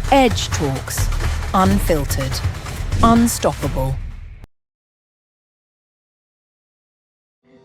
Edge Talks. Unfiltered. Unstoppable.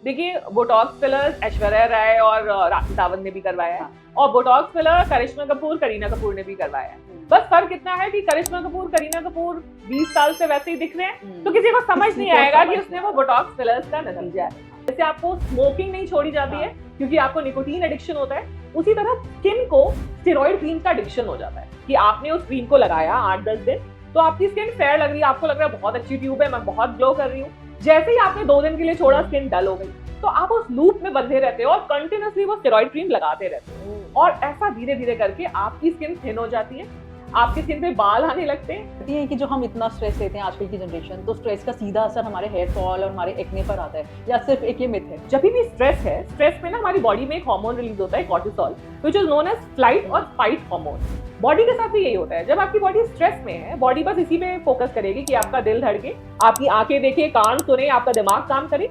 देखिए, Botox filler Aishwarya Rai और राखी सावंत ने भी करवाया है और बोटॉक्स फिलर करिश्मा कपूर, करीना कपूर ने भी करवाया है। बस फर्क इतना है कि करिश्मा कपूर, करीना कपूर 20 साल से वैसे ही दिख रहे हैं, तो किसी को समझ नहीं आएगा कि उसने वो बोटॉक्स फिलर्स का नतीजा है। जैसे आपको स्मोकिंग नहीं छोड़ी जाती है क्योंकि आपको निकोटीन एडिक्शन होता है, उसी तरह स्किन को स्टेरॉइड क्रीम का एडिक्शन हो जाता है कि आपने उस क्रीम को लगाया 8-10 दिन, तो आपकी स्किन फेयर लग रही है, आपको लग रहा है बहुत अच्छी ट्यूब है, मैं बहुत ग्लो कर रही हूँ। जैसे ही आपने 2 दिन के लिए छोड़ा, स्किन डल हो गई, तो आप उस लूप में बंधे रहते हो और कंटिन्यूअसली वो स्टेरॉइड क्रीम लगाते रहते हो और ऐसा धीरे धीरे करके आपकी स्किन थिन हो जाती है, आपकी स्किन पे बाल आने लगते हैं। ये है कि जो हम इतना स्ट्रेस लेते हैं आजकल की जनरेशन, तो स्ट्रेस का सीधा असर हमारे हेयर फॉल और हमारे एक्ने पर आता है, या सिर्फ एक ये मिथ है? जब भी स्ट्रेस है, स्ट्रेस में ना हमारी बॉडी में एक हार्मोन रिलीज होता है, cortisol, which is known as flight और फाइट हार्मोन। बॉडी के साथ भी यही होता है, जब आपकी बॉडी स्ट्रेस में है, बॉडी बस इसी पे फोकस करेगी कि आपका दिल धड़के, आपकी आंखें देखे, कान सुने, आपका दिमाग काम करे।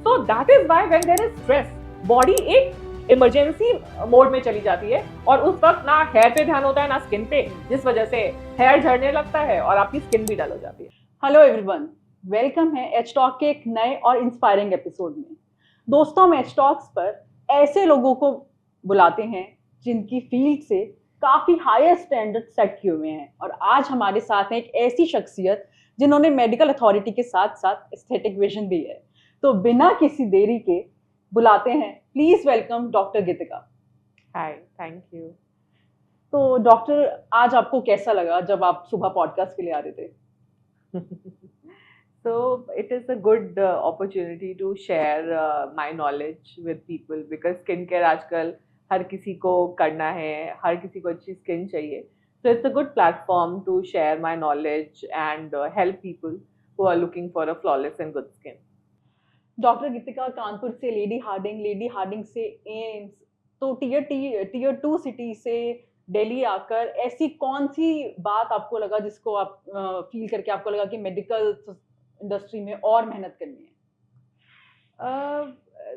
So that is why when there is stress, body एक इमरजेंसी मोड में चली जाती है और उस वक्त ना हेयर पे ध्यान होता है ना स्किन पे, जिस वजह से हेयर झड़ने लगता है और आपकी स्किन भी डल हो जाती है। हेलो एवरीवन, वेलकम है एच टॉक के एक नए और इंस्पायरिंग एपिसोड में। दोस्तों, हम एच टॉक्स पर ऐसे लोगों को बुलाते हैं जिनकी फील्ड से काफ़ी हायर स्टैंडर्ड सेट किए हुए हैं, और आज हमारे साथ है एक ऐसी शख्सियत जिन्होंने मेडिकल अथॉरिटी के साथ साथ एस्थेटिक विजन भी है। तो बिना किसी देरी के बुलाते हैं, please welcome doctor Geetika. Hi, thank you. तो डॉक्टर, आज आपको कैसा लगा जब आप सुबह पॉडकास्ट के लिए आ रहे थे? So it is a good opportunity to share my knowledge with people because skincare आजकल हर किसी को करना है, हर किसी को अच्छी स्किन चाहिए। So it's a good platform to share my knowledge and help people who are looking for a flawless and good skin. Doctor Geetika Kanpur से लेडी हार्डिंग से एम्स, तो टीयर 2 सिटी से दिल्ली आकर ऐसी कौन सी बात आपको लगा जिसको आप फील करके आपको लगा कि मेडिकल इंडस्ट्री में और मेहनत करनी है?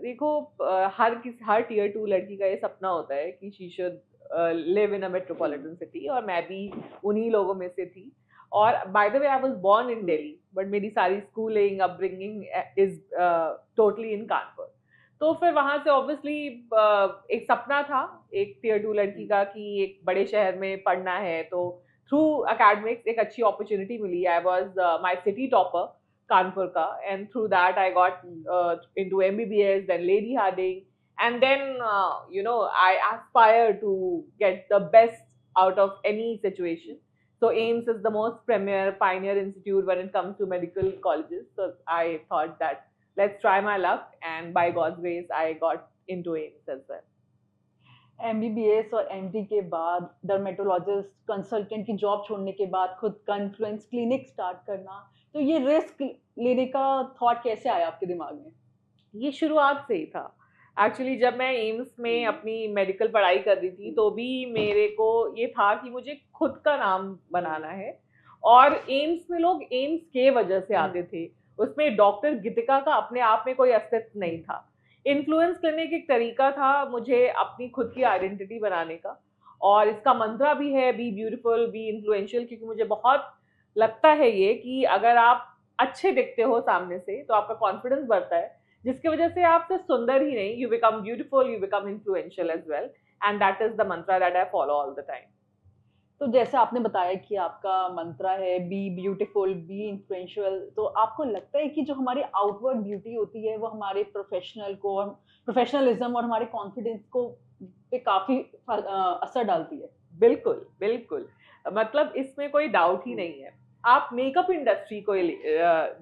देखो, हर टीयर 2 लड़की का ये सपना होता है कि she should live in a metropolitan city, और मैं भी उन्हीं लोगों में से थी। और by the way, I was born in Delhi, but मेरी सारी schooling upbringing is totally in Kanpur. तो फिर वहां से ऑब्वियसली एक सपना था एक टीयर 2 लड़की का कि एक बड़े शहर में पढ़ना है, तो थ्रू एकेडमिक्स एक अच्छी अपॉर्चुनिटी मिली। I was my city topper Kanpur ka, and through that I got into MBBS, then Lady Harding, and then I aspire to get the best out of any situation. So AIMS is the most premier pioneer institute when it comes to medical colleges. So I thought that let's try my luck, and by God's grace I got into AIMS as well. MBBS और MD के बाद dermatologist consultant की job छोड़ने के बाद खुद का influence clinic start करना, तो ये रिस्क लेने का थॉट कैसे आया आपके दिमाग में? ये शुरुआत से ही था। एक्चुअली जब मैं एम्स में अपनी मेडिकल पढ़ाई कर रही थी, तो भी मेरे को ये था कि मुझे खुद का नाम बनाना है, और एम्स में लोग एम्स के वजह से आते थे, उसमें डॉक्टर गीतिका का अपने आप में कोई अस्तित्व नहीं था। इन्फ्लुएंस करने का एक तरीका था मुझे अपनी खुद की आइडेंटिटी बनाने का, और इसका मंत्रा भी है बी ब्यूटीफुल, बी इन्फ्लुएंशियल, क्योंकि मुझे बहुत लगता है ये कि अगर आप अच्छे दिखते हो सामने से तो आपका कॉन्फिडेंस बढ़ता है, जिसकी वजह से आप सिर्फ सुंदर ही नहीं, you become beautiful, you become influential as well, and that is the mantra that I follow all the time. तो जैसे आपने बताया कि आपका मंत्रा है बी ब्यूटीफुल, बी इन्फ्लुएंशियल, तो आपको लगता है कि जो हमारी आउटवर्ड ब्यूटी होती है वो हमारे प्रोफेशनलिज्म और हमारे कॉन्फिडेंस को पे काफी असर डालती है? बिल्कुल बिल्कुल, मतलब इसमें कोई डाउट ही नहीं है। आप मेकअप इंडस्ट्री को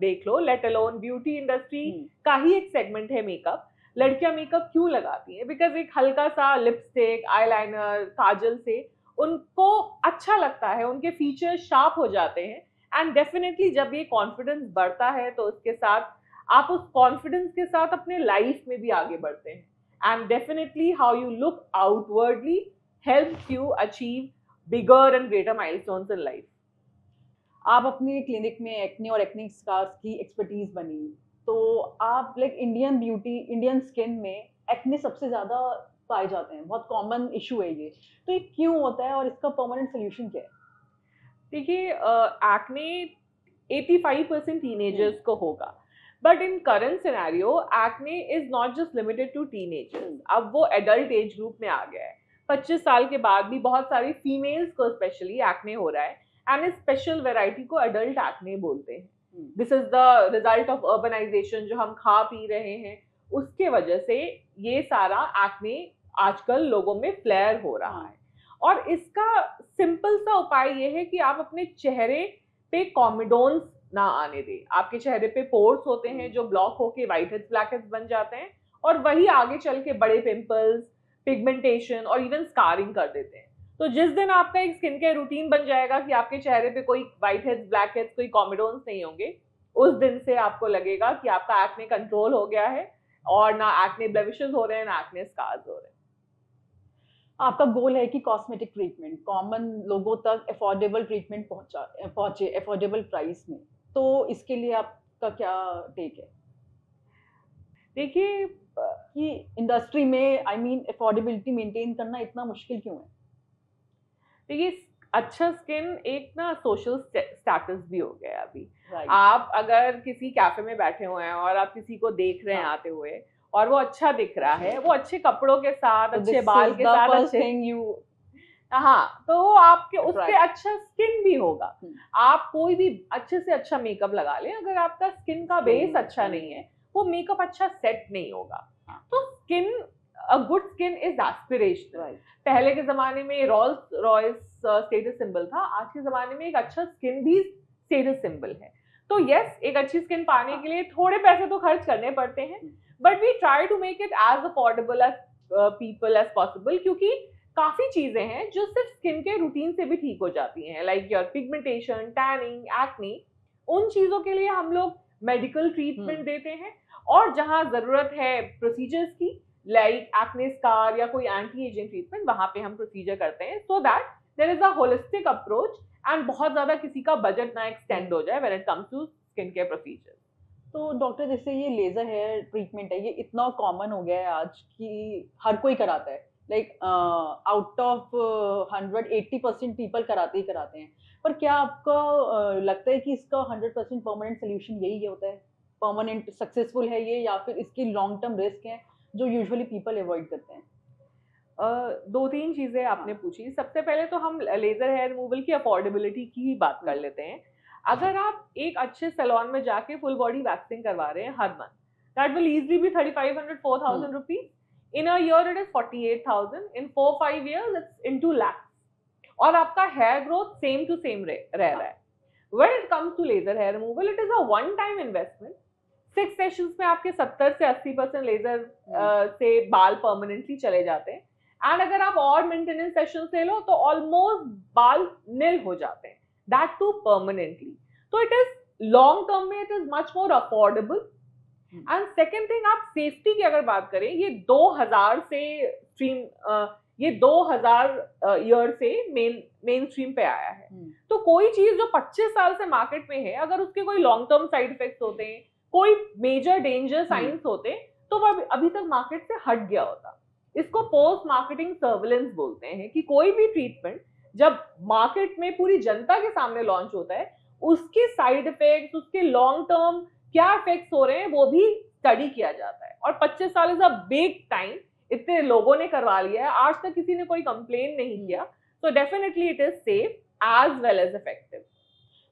देख लो, लेट अलोन ब्यूटी इंडस्ट्री का ही एक सेगमेंट है मेकअप। लड़कियां मेकअप क्यों लगाती हैं? बिकॉज एक हल्का सा लिपस्टिक, आईलाइनर, काजल से उनको अच्छा लगता है, उनके फीचर्स शार्प हो जाते हैं, एंड डेफिनेटली जब ये कॉन्फिडेंस बढ़ता है तो उसके साथ आप उस कॉन्फिडेंस के साथ अपने लाइफ में भी आगे बढ़ते हैं, and definitely how you look outwardly helps you achieve bigger and greater milestones in life. आप अपने क्लिनिक में एक्ने और एक्ने स्कार्स की एक्सपर्टीज बनी, तो आप लाइक इंडियन स्किन में एक्ने सबसे ज़्यादा पाए जाते हैं, बहुत कॉमन इशू है ये, तो ये क्यों होता है और इसका परमानेंट सोल्यूशन क्या है? देखिए एक्ने 85% टीनेजर्स को होगा, but in current scenario acne is not just limited to teenagers, अब वो एडल्ट एज ग्रुप में आ गया है। 25 साल के बाद भी बहुत सारी फीमेल्स को स्पेशली एक्ने हो रहा है, एंड इस स्पेशल वेराइटी को एडल्ट एक्ने बोलते हैं। This is the result of urbanisation, जो हम खा पी रहे हैं उसके वजह से ये सारा एक्ने आजकल लोगों में फ्लेयर हो रहा है। और इसका सिंपल सा उपाय ये है कि आप अपने चेहरे पे कॉमेडोन्स ना आने दें। आपके चेहरे पे पोर्स होते हैं जो ब्लॉक होके व्हाइट हेड्स ब्लैक हेड्स बन जाते हैं, और वही आगे चल के बड़े पिंपल्स, पिगमेंटेशन और इवन स्कारिंग कर देते हैं। तो जिस दिन आपका एक स्किन केयर रूटीन बन जाएगा कि आपके चेहरे पे कोई व्हाइट हेड्स ब्लैक हेड्स, कोई कॉमेडोन्स नहीं होंगे, उस दिन से आपको लगेगा कि आपका एक्ने कंट्रोल हो गया है, और ना एक्ने ब्लेमिशेस हो रहे हैं, ना एक्ने स्कार्स हो रहे हैं। आपका गोल है कि कॉस्मेटिक ट्रीटमेंट कॉमन लोगों तक अफोर्डेबल ट्रीटमेंट पहुंचे अफोर्डेबल प्राइस में, तो इसके लिए आपका क्या टेक है? देखिए कि इंडस्ट्री में अफोर्डेबिलिटी मेंटेन करना इतना मुश्किल क्यों है? देखिए अच्छा स्किन एक ना सोशल स्टेटस भी हो गया है अभी। Right. आप अगर किसी कैफे में बैठे हुए हैं और आप किसी को देख रहे हैं हाँ. आते हुए, और वो अच्छा दिख रहा है, वो अच्छे कपड़ों के साथ, So अच्छे this बाल is के the साथ, first अच्छे, thing you हाँ, तो वो आपके उस पे Right. अच्छा स्किन भी होगा। आप कोई भी अच्छे से अच्छा मेकअप लगा लें, अगर आपका स्किन का बेस अच्छा नहीं है, वो मेकअप अच्छा सेट नहीं होगा। तो skin, a good skin is aspirational. Right. पहले के जमाने में रोल्स रॉयस स्टेटस सिंबल था, आज के जमाने में एक अच्छा स्किन भी स्टेटस सिंबल है। तो यस, एक अच्छी स्किन पाने के लिए थोड़े पैसे तो खर्च करने पड़ते हैं, but we try to make it as affordable as people as possible, क्योंकि काफी चीजें हैं जो सिर्फ स्किन के रूटीन से भी ठीक हो जाती हैं, like your pigmentation, tanning, acne. उन चीजों के लिए हम लोग मेडिकल ट्रीटमेंट देते हैं, और जहां जरूरत है प्रोसीजर्स की, लाइक एक्ने स्कार या कोई एंटी एजिंग ट्रीटमेंट, वहां पे हम प्रोसीजर करते हैं, so that there is a holistic approach, and बहुत ज्यादा किसी का बजट ना एक्सटेंड हो जाए when it comes to skin care procedure. तो डॉक्टर, जैसे ये लेजर हेयर ट्रीटमेंट है, ये इतना कॉमन हो गया है आज कि हर कोई कराता है, लाइक आउट ऑफ 100 80% पीपल कराते ही कराते हैं। पर क्या आपका लगता है कि इसका 100% परमानेंट सोल्यूशन यही होता है? परमानेंट सक्सेसफुल है ये, या फिर इसकी लॉन्ग टर्म रिस्क है जो यूजुअली पीपल अवॉइड करते हैं? दो तीन चीजें आपने पूछी। सबसे पहले तो हम लेजर हेयर रिमूवल की अफोर्डेबिलिटी की ही बात कर लेते हैं। अगर आप एक अच्छे सैलून में जाके फुल बॉडी वैक्सिंग करवा रहे हैं हर month, that will easily be 3500-4000 rupees. In a year it is 48,000, in 4-5 years it's into lakhs, और आपका hair growth same to same रह रहा है। When it comes to laser hair removal, it is a one time investment. 6 sessions में आपके 70 से 80% laser से बाल परमानेंटली चले जाते हैं, एंड अगर आप और मेंटेनेंस सेशन ले लो तो ऑलमोस्ट बाल निल हो जाते हैं, दैट टू परमानेंटली। तो इट इज लॉन्ग टर्म में it is much more affordable. And second thing, आप सेफ्टी की अगर बात करें, ये 2000 से ये 2000 ईयर से मेन स्ट्रीम पे आया है। तो कोई चीज जो 25 साल से मार्केट में है, अगर उसके कोई लॉन्ग टर्म साइड इफेक्ट्स होते हैं, कोई मेजर डेंजर साइंस होते, तो वो अभी तक मार्केट से हट गया होता। इसको पोस्ट मार्केटिंग सर्विलेंस बोलते हैं, कि कोई भी ट्रीटमेंट जब मार्केट में पूरी जनता के सामने लॉन्च होता है, उसके साइड इफेक्ट्स, उसके लॉन्ग टर्म क्या इफेक्ट्स हो रहे हैं, वो भी स्टडी किया जाता है। और 25 साल इज अ बिग टाइम, इतने लोगों ने करवा लिया है, आज तक किसी ने कोई कंप्लेन नहीं किया। तो definitely it is safe as well as effective.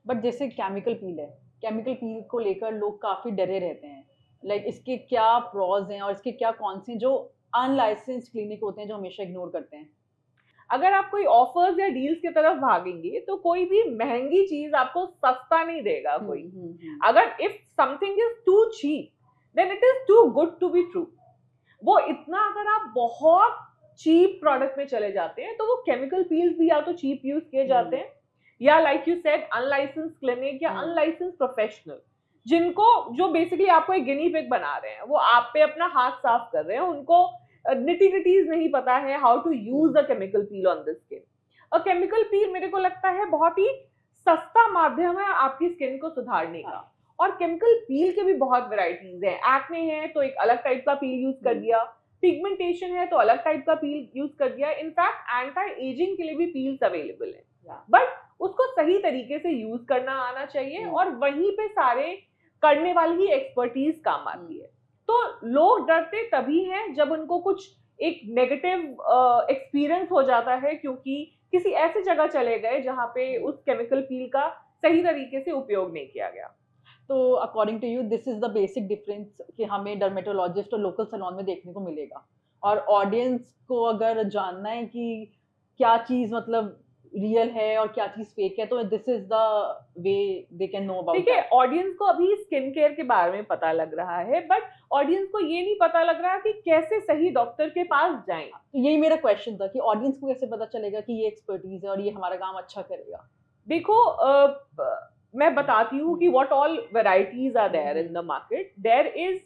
But जैसे केमिकल पील है, केमिकल पील को लेकर लोग काफी डरे रहते हैं, लाइक इसके क्या प्रॉज हैं और इसके क्या कॉन्स हैं, जो अनलाइसेंस्ड क्लिनिक होते हैं जो हमेशा इग्नोर करते हैं। अगर आप कोई ऑफर्स या डील्स की तरफ भागेंगे, तो कोई भी महंगी चीज आपको सस्ता नहीं देगा कोई। अगर if something is too cheap, then it is too good to be true. वो इतना, अगर आप बहुत चीप प्रोडक्ट में चले जाते हैं, तो वो केमिकल पील्स भी या तो चीप यूज किए जाते हैं, या like you said unlicensed clinic या अनलाइसेंस प्रोफेशनल, जो बेसिकली आपको एक गिनी पिग बना रहे हैं, वो आप पे अपना हाथ साफ कर रहे हैं, उनको निटी-ग्रिटीज नहीं पता है how to use a chemical peel on the skin. और केमिकल पील मेरे को लगता है बहुत ही सस्ता माध्यम है आपकी स्किन को सुधारने का। और केमिकल पील के भी बहुत वैरायटीज हैं। एक्ने है तो एक अलग टाइप का पील यूज कर दिया, पिगमेंटेशन है तो अलग टाइप का पील यूज कर दिया, इनफैक्ट एंटी एजिंग के लिए भी पील्स अवेलेबल है। बट उसको सही तरीके से यूज करना आना चाहिए और वहीं पे सारे करने वाली ही एक्सपर्टीज काम आती है। तो लोग डरते तभी हैं जब उनको कुछ एक नेगेटिव एक्सपीरियंस हो जाता है, क्योंकि किसी ऐसी जगह चले गए जहाँ पे उस केमिकल पील का सही तरीके से उपयोग नहीं किया गया। तो according to you this is the basic difference कि हमें डर्मेटोलॉजिस्ट और लोकल सैलून में देखने को मिलेगा। और ऑडियंस को अगर जानना है कि क्या चीज मतलब रियल है और क्या चीज फेक है, तो this is the way they can know about. ठीक है, ऑडियंस को अभी स्किन केयर के बारे में पता लग रहा है, बट ऑडियंस को ये नहीं पता लग रहा कि कैसे सही डॉक्टर के पास जाएं। तो यही मेरा क्वेश्चन था कि ऑडियंस को कैसे पता चलेगा कि ये एक्सपर्टीज है और ये हमारा काम अच्छा करेगा। देखो मैं बताती हूँ कि what all varieties are there in the market. There is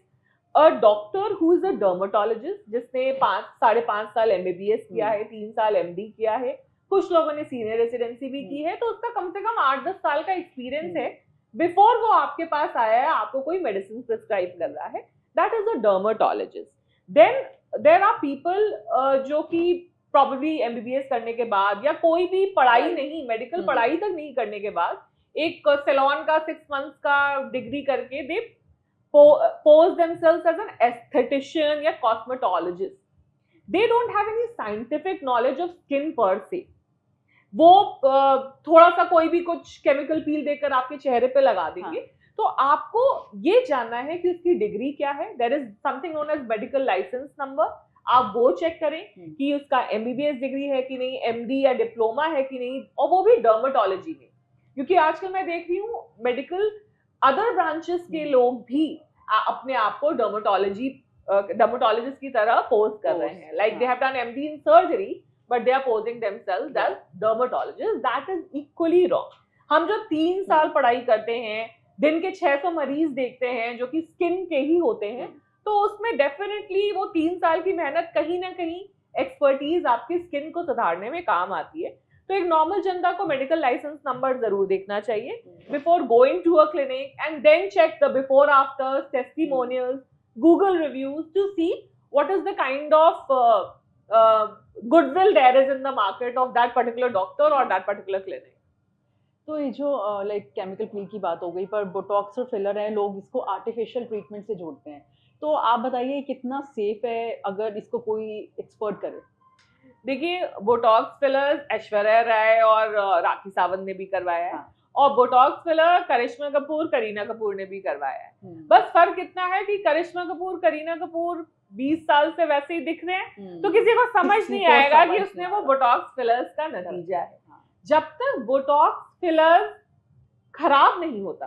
a doctor who is a dermatologist जिसने 5-5.5 साल MBBS किया है, 3 साल MD किया है, कुछ लोगों ने सीनियर रेसिडेंसी भी की है, तो उसका कम से कम 8-10 साल का एक्सपीरियंस है बिफोर वो आपके पास आया है, आपको कोई मेडिसिन प्रिस्क्राइब कर रहा है। That is a dermatologist. Then there are people जो कि प्रॉब्ली MBBS करने के बाद या कोई भी पढ़ाई नहीं, मेडिकल पढ़ाई तक नहीं करने के बाद एक सैलून का 6 मंथ्स का डिग्री करके दे pose themselves as an aesthetician या cosmetologist. They don't have any scientific knowledge of skin per se. वो थोड़ा सा कोई भी कुछ केमिकल पील देकर आपके चेहरे पे लगा देंगे। तो आपको ये जानना है कि उसकी डिग्री क्या है। There is something known as medical licence number, आप वो चेक करें कि उसका MBBS डिग्री है कि नहीं, MD या डिप्लोमा है कि नहीं, और वो भी डर्मेटोलॉजी में। क्योंकि आजकल मैं देख रही हूँ मेडिकल अदर ब्रांचेस के लोग भी अपने आप को डर्मेटोलॉजिस्ट की तरह पोज कर रहे हैं। Like they have done MD in surgery but they are posing themselves as dermatologist. That is equally wrong. हम जो 3 साल पढ़ाई करते हैं, दिन के 600 मरीज देखते हैं जो कि स्किन के ही होते हैं, तो उसमें डेफिनेटली वो 3 साल की मेहनत कहीं ना कहीं एक्सपर्टीज आपकी स्किन को सुधारने में काम आती है। तो एक नॉर्मल जनता को मेडिकल लाइसेंस नंबर जरूर देखना चाहिए before going to a clinic, and then check the before after testimonials, Google reviews to see what is the kind of goodwill there is in the market of that particular doctor or that particular clinic. तो ये जो like chemical peel की बात हो गई, पर Botox और filler है, लोग इसको आर्टिफिशियल ट्रीटमेंट से जोड़ते हैं, तो आप बताइए कितना सेफ है अगर इसको कोई एक्सपर्ट करे? देखिए, बोटॉक्स फिलर्स ऐश्वर्या राय और राखी सावंत ने भी करवाया है, और बोटॉक्स फिलर करिश्मा कपूर, करीना कपूर ने भी करवाया है। बस फर्क इतना है कि करिश्मा कपूर, करीना कपूर 20 साल से वैसे ही दिख रहे हैं, तो किसी को समझ नहीं आएगा कि उसने वो बोटॉक्स फिलर्स का नतीजा है। जब तक बोटॉक्स फिलर्स खराब नहीं होता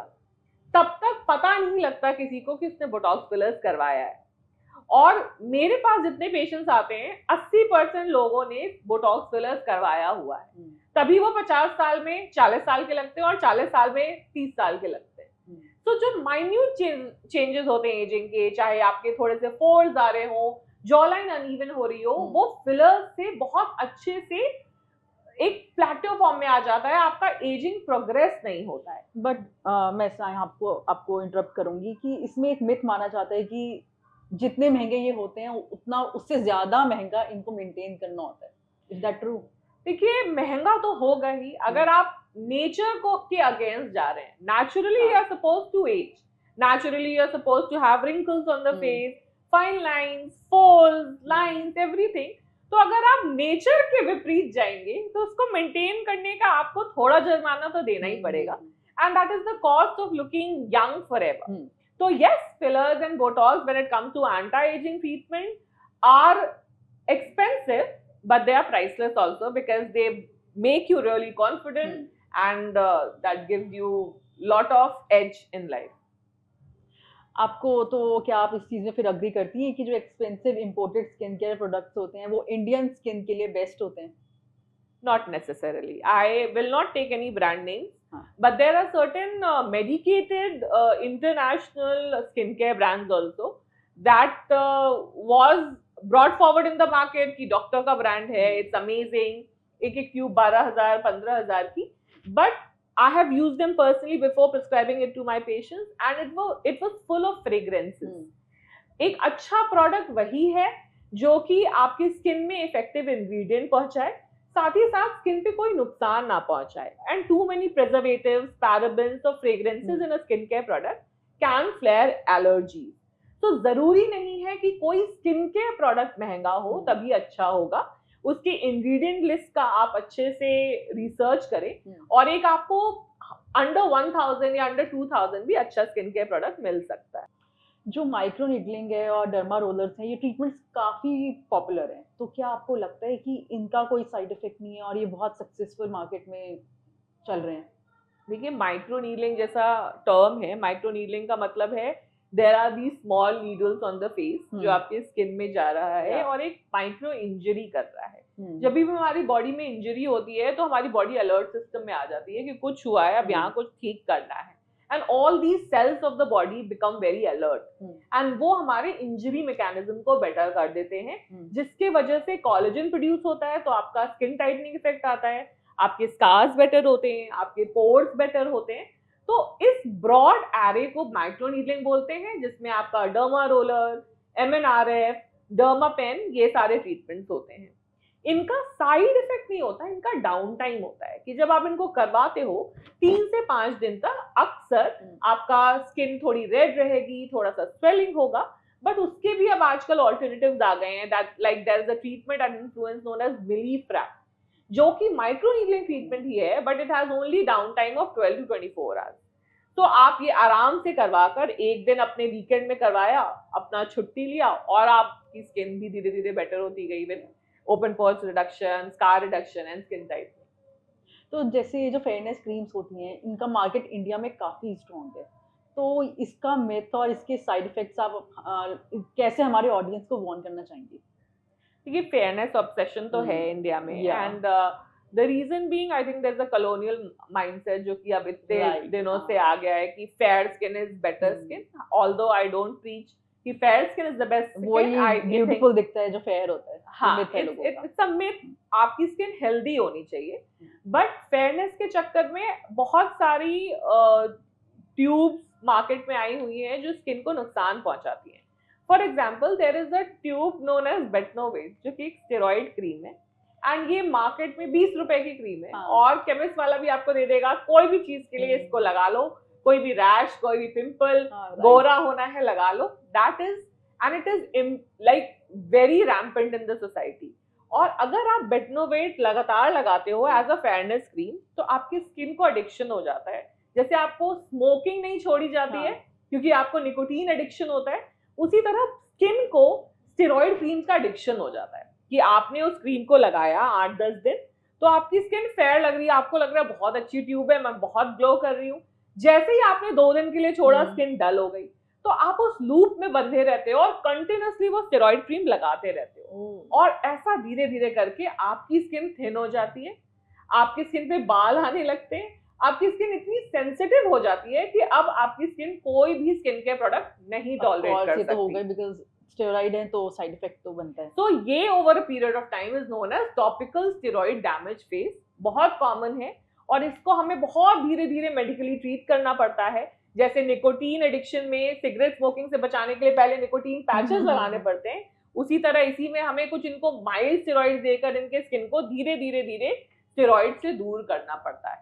तब तक पता नहीं लगता किसी को कि उसने बोटॉक्स फिलर्स करवाया है। और मेरे पास जितने पेशेंट्स आते हैं 80% लोगों ने बोटॉक्स फिलर्स करवाया हुआ है, तभी वो 50 साल में 40 साल के लगते हैं और 40 साल में 30 साल के लगते हैं। तो जो माइन्यूट चेंजेस होते हैं एजिंग के, चाहे आपके थोड़े से फोल्ड्स आ रहे हो, जॉ लाइन अनइवन हो रही हो, वो फिलर्स से बहुत अच्छे से एक प्लेटो फॉर्म में आ जाता है, आपका एजिंग प्रोग्रेस नहीं होता है। बट मैं आपको इंटरप्ट करूंगी कि इसमें एक मिथ माना जाता है कि जितने महंगे ये होते हैं उतना उससे ज्यादा महंगा इनको मेंटेन करना होता है। Is that true? देखिए, महंगा तो होगा ही अगर आप नेचर को के अगेंस्ट जा रहे हैं। Naturally you are supposed to age, naturally you are supposed to have wrinkles on the face, fine lines, folds, lines, everything. तो अगर आप नेचर के विपरीत जाएंगे तो उसको मेंटेन करने का आपको थोड़ा जुर्माना तो देना ही पड़ेगा, and that is the cost of looking young forever. So yes, fillers and Botox when it comes to anti-aging treatment are expensive, but they are priceless also because they make you really confident and that gives you lot of edge in life. आपको तो क्या आप इस चीज में फिर agree करती हैं कि जो expensive imported skin care products होते हैं वो इंडियन स्किन के लिए बेस्ट होते हैं? Not necessarily. I will not take any brand names. But there are certain medicated international skincare brands also that was brought forward in the market कि doctor का brand है, it's amazing, एक tube 12,000 15,000 की, but I have used them personally before prescribing it to my patients and it was full of fragrances. एक अच्छा product वही है जो कि आपकी स्किन में इफेक्टिव इंग्रेडिएंट पहुंचाए, साथ ही साथ स्किन पे कोई नुकसान ना पहुंचाए. And too many preservatives, parabens और fragrances in a skin care product can flare allergy. तो जरूरी नहीं है कि कोई स्किन केयर प्रोडक्ट महंगा हो तभी अच्छा होगा. उसके इंग्रेडिएंट लिस्ट का आप अच्छे से रिसर्च करें और एक आपको अंडर 1000 या अंडर 2000 भी अच्छा स्किन केयर प्रोडक्ट मिल सकता है. जो माइक्रो नीडलिंग है और डर्मा रोलर्स हैं, ये ट्रीटमेंट्स काफ़ी पॉपुलर हैं, तो क्या आपको लगता है कि इनका कोई साइड इफेक्ट नहीं है और ये बहुत सक्सेसफुल मार्केट में चल रहे हैं? देखिए, माइक्रो नीडलिंग जैसा टर्म है, माइक्रो नीडलिंग का मतलब है there are the small needles on the face जो आपके स्किन में जा रहा है और एक माइक्रो इंजरी कर रहा है. जब भी हमारी बॉडी में इंजरी होती है तो हमारी बॉडी अलर्ट सिस्टम में आ जाती है कि कुछ हुआ है, अब यहाँ कुछ ठीक करना है. And all these cells of the body become very alert. And वो हमारे इंजरी मैकेनिज्म को बेटर कर देते हैं, जिसके वजह से कोलेजन प्रोड्यूस होता है, तो आपका स्किन टाइटनिंग इफेक्ट आता है, आपके स्कार्स बेटर होते हैं, आपके पोर्स बेटर होते हैं. तो इस ब्रॉड एरे को माइक्रो नीडलिंग बोलते हैं, जिसमें आपका derma roller, MNRF, derma pen, ये सारे ट्रीटमेंट्स होते हैं. इनका साइड इफेक्ट नहीं होता, इनका डाउन टाइम होता है कि जब आप इनको करवाते हो 3 से 5 दिन तक अक्सर आपका स्किन थोड़ी रेड रहेगी, थोड़ा सा स्वेलिंग होगा, बट उसके भी अब आजकल ऑल्टरनेटिव्स आ गए हैं. That like there is a treatment and influence known as मिलीफ्रैप, जो कि माइक्रो नीडलिंग ट्रीटमेंट ही है, but it has only down time of 12 to 24 hours. तो आप ये आराम से करवाकर एक दिन अपने वीकेंड में करवाया, अपना छुट्टी लिया और आपकी स्किन भी धीरे धीरे बेटर होती गई with open pores reduction, scar reduction and skin tightening. तो जैसे ये जो फेयरनेस क्रीम्स होती हैं, इनका मार्केट इंडिया में काफ़ी स्ट्रॉन्ग है, तो इसका मिथ और इसके साइड इफेक्ट्स आप कैसे हमारे ऑडियंस को वार्न करना चाहेंगे? देखिए, फेयरनेस ऑब्सेशन तो है इंडिया में, and the reason being I think there is a colonial mindset जो कि अब इतने दिनों से आ गया है कि fair skin is better skin. Although I don't preach कि fair skin is the best. वही ब्यूटीफुल दिखता है जो फेयर होता है. हाँ, इट्स अ मिथ. आपकी स्किन हेल्दी होनी चाहिए, बट फेयरनेस के चक्कर में बहुत सारी ट्यूब्स मार्केट में आई हुई हैं जो स्किन को नुकसान पहुंचाती हैं. For example, there is a tube known as Betnovate जो कि एक स्टेरॉइड क्रीम है, एंड ये मार्केट में 20 रुपए की क्रीम है. और केमिस्ट वाला भी आपको दे देगा कोई भी चीज के लिए इसको लगा लो, कोई भी रैश, कोई भी पिंपल, गोरा होना है लगा लो. That is and it is like very rampant in the society. और अगर आप बेटनोवेट लगातार लगाते हो एज अ फेयरनेस क्रीम, तो आपकी स्किन को एडिक्शन हो जाता है. जैसे आपको स्मोकिंग नहीं छोड़ी जाती है क्योंकि आपको निकोटीन एडिक्शन होता है, उसी तरह स्किन को स्टेरॉइड क्रीम का एडिक्शन हो जाता है कि आपने उस क्रीम को लगाया 8-10 दिन, तो आपकी स्किन फेयर लग रही है, आपको लग रहा है बहुत अच्छी ट्यूब है, मैं बहुत ग्लो कर रही हूँ. जैसे ही आपने 2 दिन के लिए छोड़ा, स्किन डल हो गई, तो आप उस लूप में बंधे रहते हो और कंटिन्यूअसली वो स्टेरॉइड क्रीम लगाते रहते हो. और ऐसा धीरे धीरे करके आपकी स्किन थिन हो जाती है, आपकी स्किन पे बाल आने लगते हैं, आपकी स्किन इतनी सेंसिटिव हो जाती है कि अब आपकी स्किन कोई भी स्किन केयर प्रोडक्ट नहीं टॉलरेट कर सकती. हो गई बिकॉज़ स्टेरॉइड है तो साइड इफेक्ट तो बनता है. तो ये over a period of time is known as topical steroid damage face. बहुत कॉमन है और इसको हमें बहुत धीरे धीरे मेडिकली ट्रीट करना पड़ता है. जैसे निकोटीन एडिक्शन में सिगरेट स्मोकिंग से बचाने के लिए पहले निकोटीन पैचेस लगाने पड़ते हैं, उसी तरह इसी में हमें कुछ इनको माइल्ड स्टेरॉइड देकर इनके स्किन को धीरे धीरे धीरे स्टेरॉइड से दूर करना पड़ता है.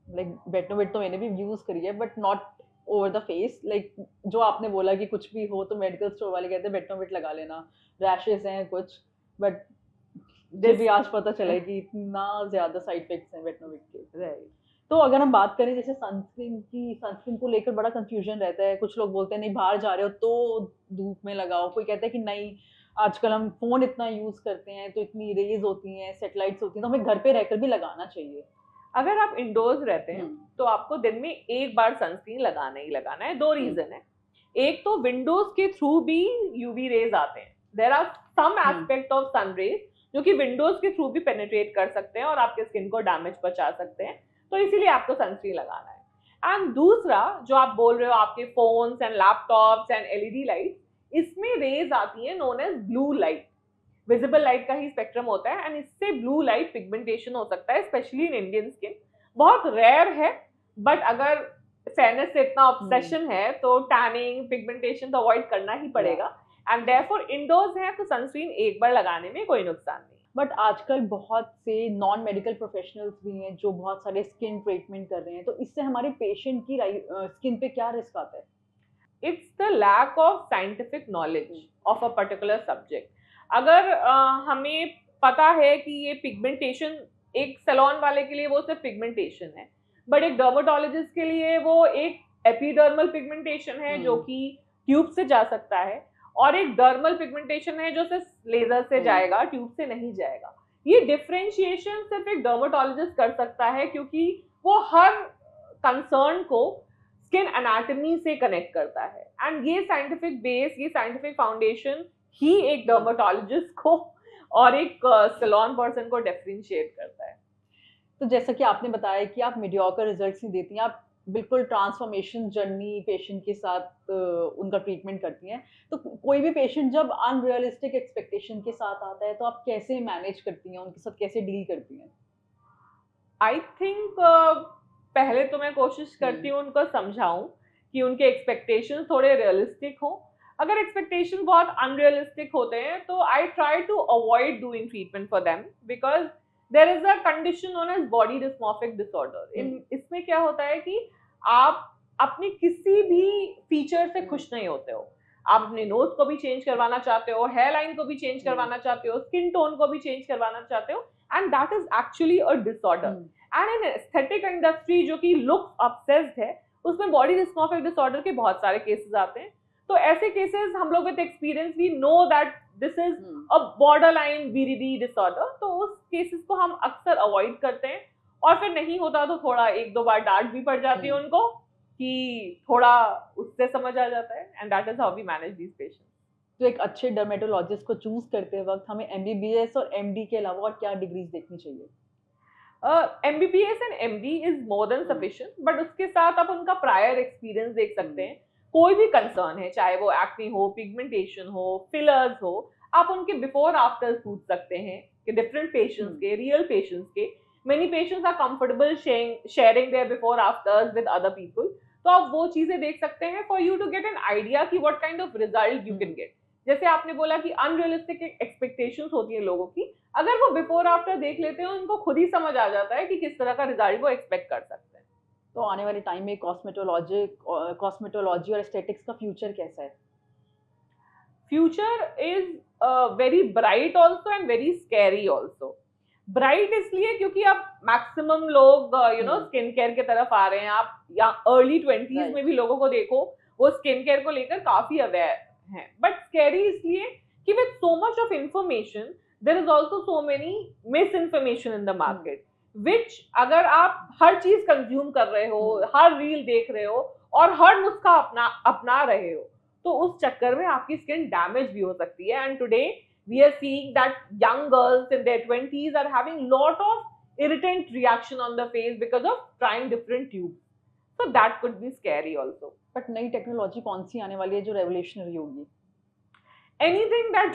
लाइक बेटनोवेट तो मैंने भी यूज करी है, but not over the face. Like जो आपने बोला कि कुछ भी हो तो मेडिकल स्टोर वाले कहते हैं बेटनोवेट लगा लेना, रैशेस हैं कुछ, बट मुझे भी आज पता चला है कि इतना ज्यादा साइड इफेक्ट्स हैं बेटनोवेट के. तो अगर हम बात करें जैसे सनस्क्रीन को लेकर बड़ा कंफ्यूजन रहता है. कुछ लोग बोलते हैं नहीं बाहर जा रहे हो तो धूप में लगाओ, कोई कहता है कि नहीं आजकल हम फोन इतना यूज करते हैं तो इतनी रेज होती हैं, सेटेलाइट्स होती हैं, तो हमें घर पे रहकर भी लगाना चाहिए. अगर आप इंडोर्स रहते हैं तो आपको दिन में एक बार सनस्क्रीन लगाना ही लगाना है. 2 रीजन है. एक तो विंडोज के थ्रू भी यूवी रेज आते हैं. There are some aspect of sun rays जो कि विंडोज के थ्रू भी पेनिट्रेट कर सकते हैं और आपके स्किन को डैमेज पहुंचा सकते हैं, तो इसीलिए आपको सनस्क्रीन लगाना है. एंड दूसरा जो आप बोल रहे हो आपके phones and laptops and LED light, इसमें रेज आती है known as blue light. Visible light का ही स्पेक्ट्रम होता है एंड इससे ब्लू लाइट पिगमेंटेशन हो सकता है, स्पेशली इन इंडियन स्किन. बहुत रेयर है, बट अगर फेयरनेस से इतना ऑब्सेशन है तो टैनिंग, पिगमेंटेशन तो अवॉइड करना ही पड़ेगा. एंड देयरफॉर इंडोर्स है तो सनस्क्रीन एक बार लगाने में कोई नुकसान नहीं. बट आजकल बहुत से नॉन मेडिकल प्रोफेशनल्स भी हैं जो बहुत सारे स्किन ट्रीटमेंट कर रहे हैं, तो इससे हमारे पेशेंट की स्किन पे क्या रिस्क आता है? It's the lack of scientific knowledge of a particular subject. अगर हमें पता है कि ये पिगमेंटेशन एक सैलून वाले के लिए वो सिर्फ पिगमेंटेशन है, बट एक डर्मेटोलॉजिस्ट के लिए वो एक एपिडर्मल पिगमेंटेशन है जो कि ट्यूब से जा सकता है, और एक डर्मल पिगमेंटेशन है जो सिर्फ लेजर से जाएगा, ट्यूब से नहीं जाएगा. ये डिफरेंशिएशन सिर्फ एक डर्मेटोलॉजिस्ट कर सकता है, क्योंकि वो हर कंसर्न को स्किन एनाटॉमी से कनेक्ट करता है. एंड ये साइंटिफिक बेस, ये साइंटिफिक फाउंडेशन ही एक डर्मेटोलॉजिस्ट को और एक सैलून पर्सन को डिफरेंशिएट करता है. तो जैसा कि आपने बताया कि आप मीडियोकर रिजल्ट्स नहीं देती हैं, आप बिल्कुल ट्रांसफॉर्मेशन जर्नी पेशेंट के साथ उनका ट्रीटमेंट करती हैं. तो कोई भी पेशेंट जब अनरियलिस्टिक एक्सपेक्टेशन के साथ आता है तो आप कैसे मैनेज करती हैं, उनके साथ कैसे डील करती हैं? आई थिंक पहले तो मैं कोशिश करती हूँ उनको समझाऊं कि उनके एक्सपेक्टेशंस थोड़े रियलिस्टिक हो. अगर एक्सपेक्टेशन बहुत अनरियलिस्टिक होते हैं तो I try to avoid doing treatment for them, because there is a condition known as body dysmorphic disorder. इसमें क्या होता है कि आप अपनी किसी भी फीचर से खुश नहीं होते हो. आप अपने नोज को भी चेंज करवाना चाहते हो, हेयर लाइन को भी चेंज करवाना चाहते हो, स्किन टोन को भी चेंज करवाना चाहते हो, and that is actually a disorder. And in aesthetic industry जो कि लुक ऑब्सेस्ड है, उसमें बॉडी डिस्मॉर्फिक डिसऑर्डर के बहुत सारे केसेस आते हैं. तो ऐसे केसेस हम लोग with experience we know that this is a borderline BDD disorder. तो उस केसेस को हम अक्सर अवॉइड करते हैं, और फिर नहीं होता तो थोड़ा एक दो बार डांट भी पड़ जाती है उनको कि थोड़ा उससे समझ आ जाता है. And that is how we manage these patients. तो एक अच्छे डर्मेटोलॉजिस्ट को चूज करते वक्त हमें एमबीबीएस और एमडी के अलावा और क्या डिग्रीज देखनी चाहिए? MBBS and MD is more than sufficient, but उसके साथ आप उनका प्रायर एक्सपीरियंस देख सकते हैं. कोई भी कंसर्न है, चाहे वो एक्ने हो, पिगमेंटेशन हो, फिलर्स हो, आप उनके बिफोर आफ्टर्स पूछ सकते हैं कि डिफरेंट पेशेंट्स के, रियल पेशेंट्स के. Many patients are comfortable sharing their before afters with other people. तो आप वो चीजें देख सकते हैं for you to get an idea कि what kind of result you can get. जैसे आपने बोला कि अनरियलिस्टिक एक्सपेक्टेशंस होती है लोगों की, अगर वो बिफोर आफ्टर देख लेते हैं उनको खुद ही समझ आ जाता है कि किस तरह का रिजल्ट वो एक्सपेक्ट कर सकते हैं. तो आने वाले टाइम में कॉस्मेटोलॉजी और एस्थेटिक्स का फ्यूचर कैसा है? Future is very bright also and very scary also. Bright इसलिए क्योंकि अब मैक्सिमम लोग स्किन केयर की तरफ आ रहे हैं. आप या अर्ली 20s में भी लोगों को देखो, वो स्किन केयर को लेकर काफी अवेयर हैं. बट स्कैरी इसलिए कि with so much of information there is also so many misinformation in the market, which अगर आप हर चीज कंज्यूम कर रहे हो, हर रील देख रहे हो और हर नुस्खा अपना रहे हो, तो उस चक्कर में आपकी स्किन डैमेज भी हो सकती है. And today we are seeing that young girls in their 20s are having lot of irritant reaction on the face because of trying different tubes. So that could be scary also. But नई technology कौन सी आने वाली है जो revolutionary होगी? Anything that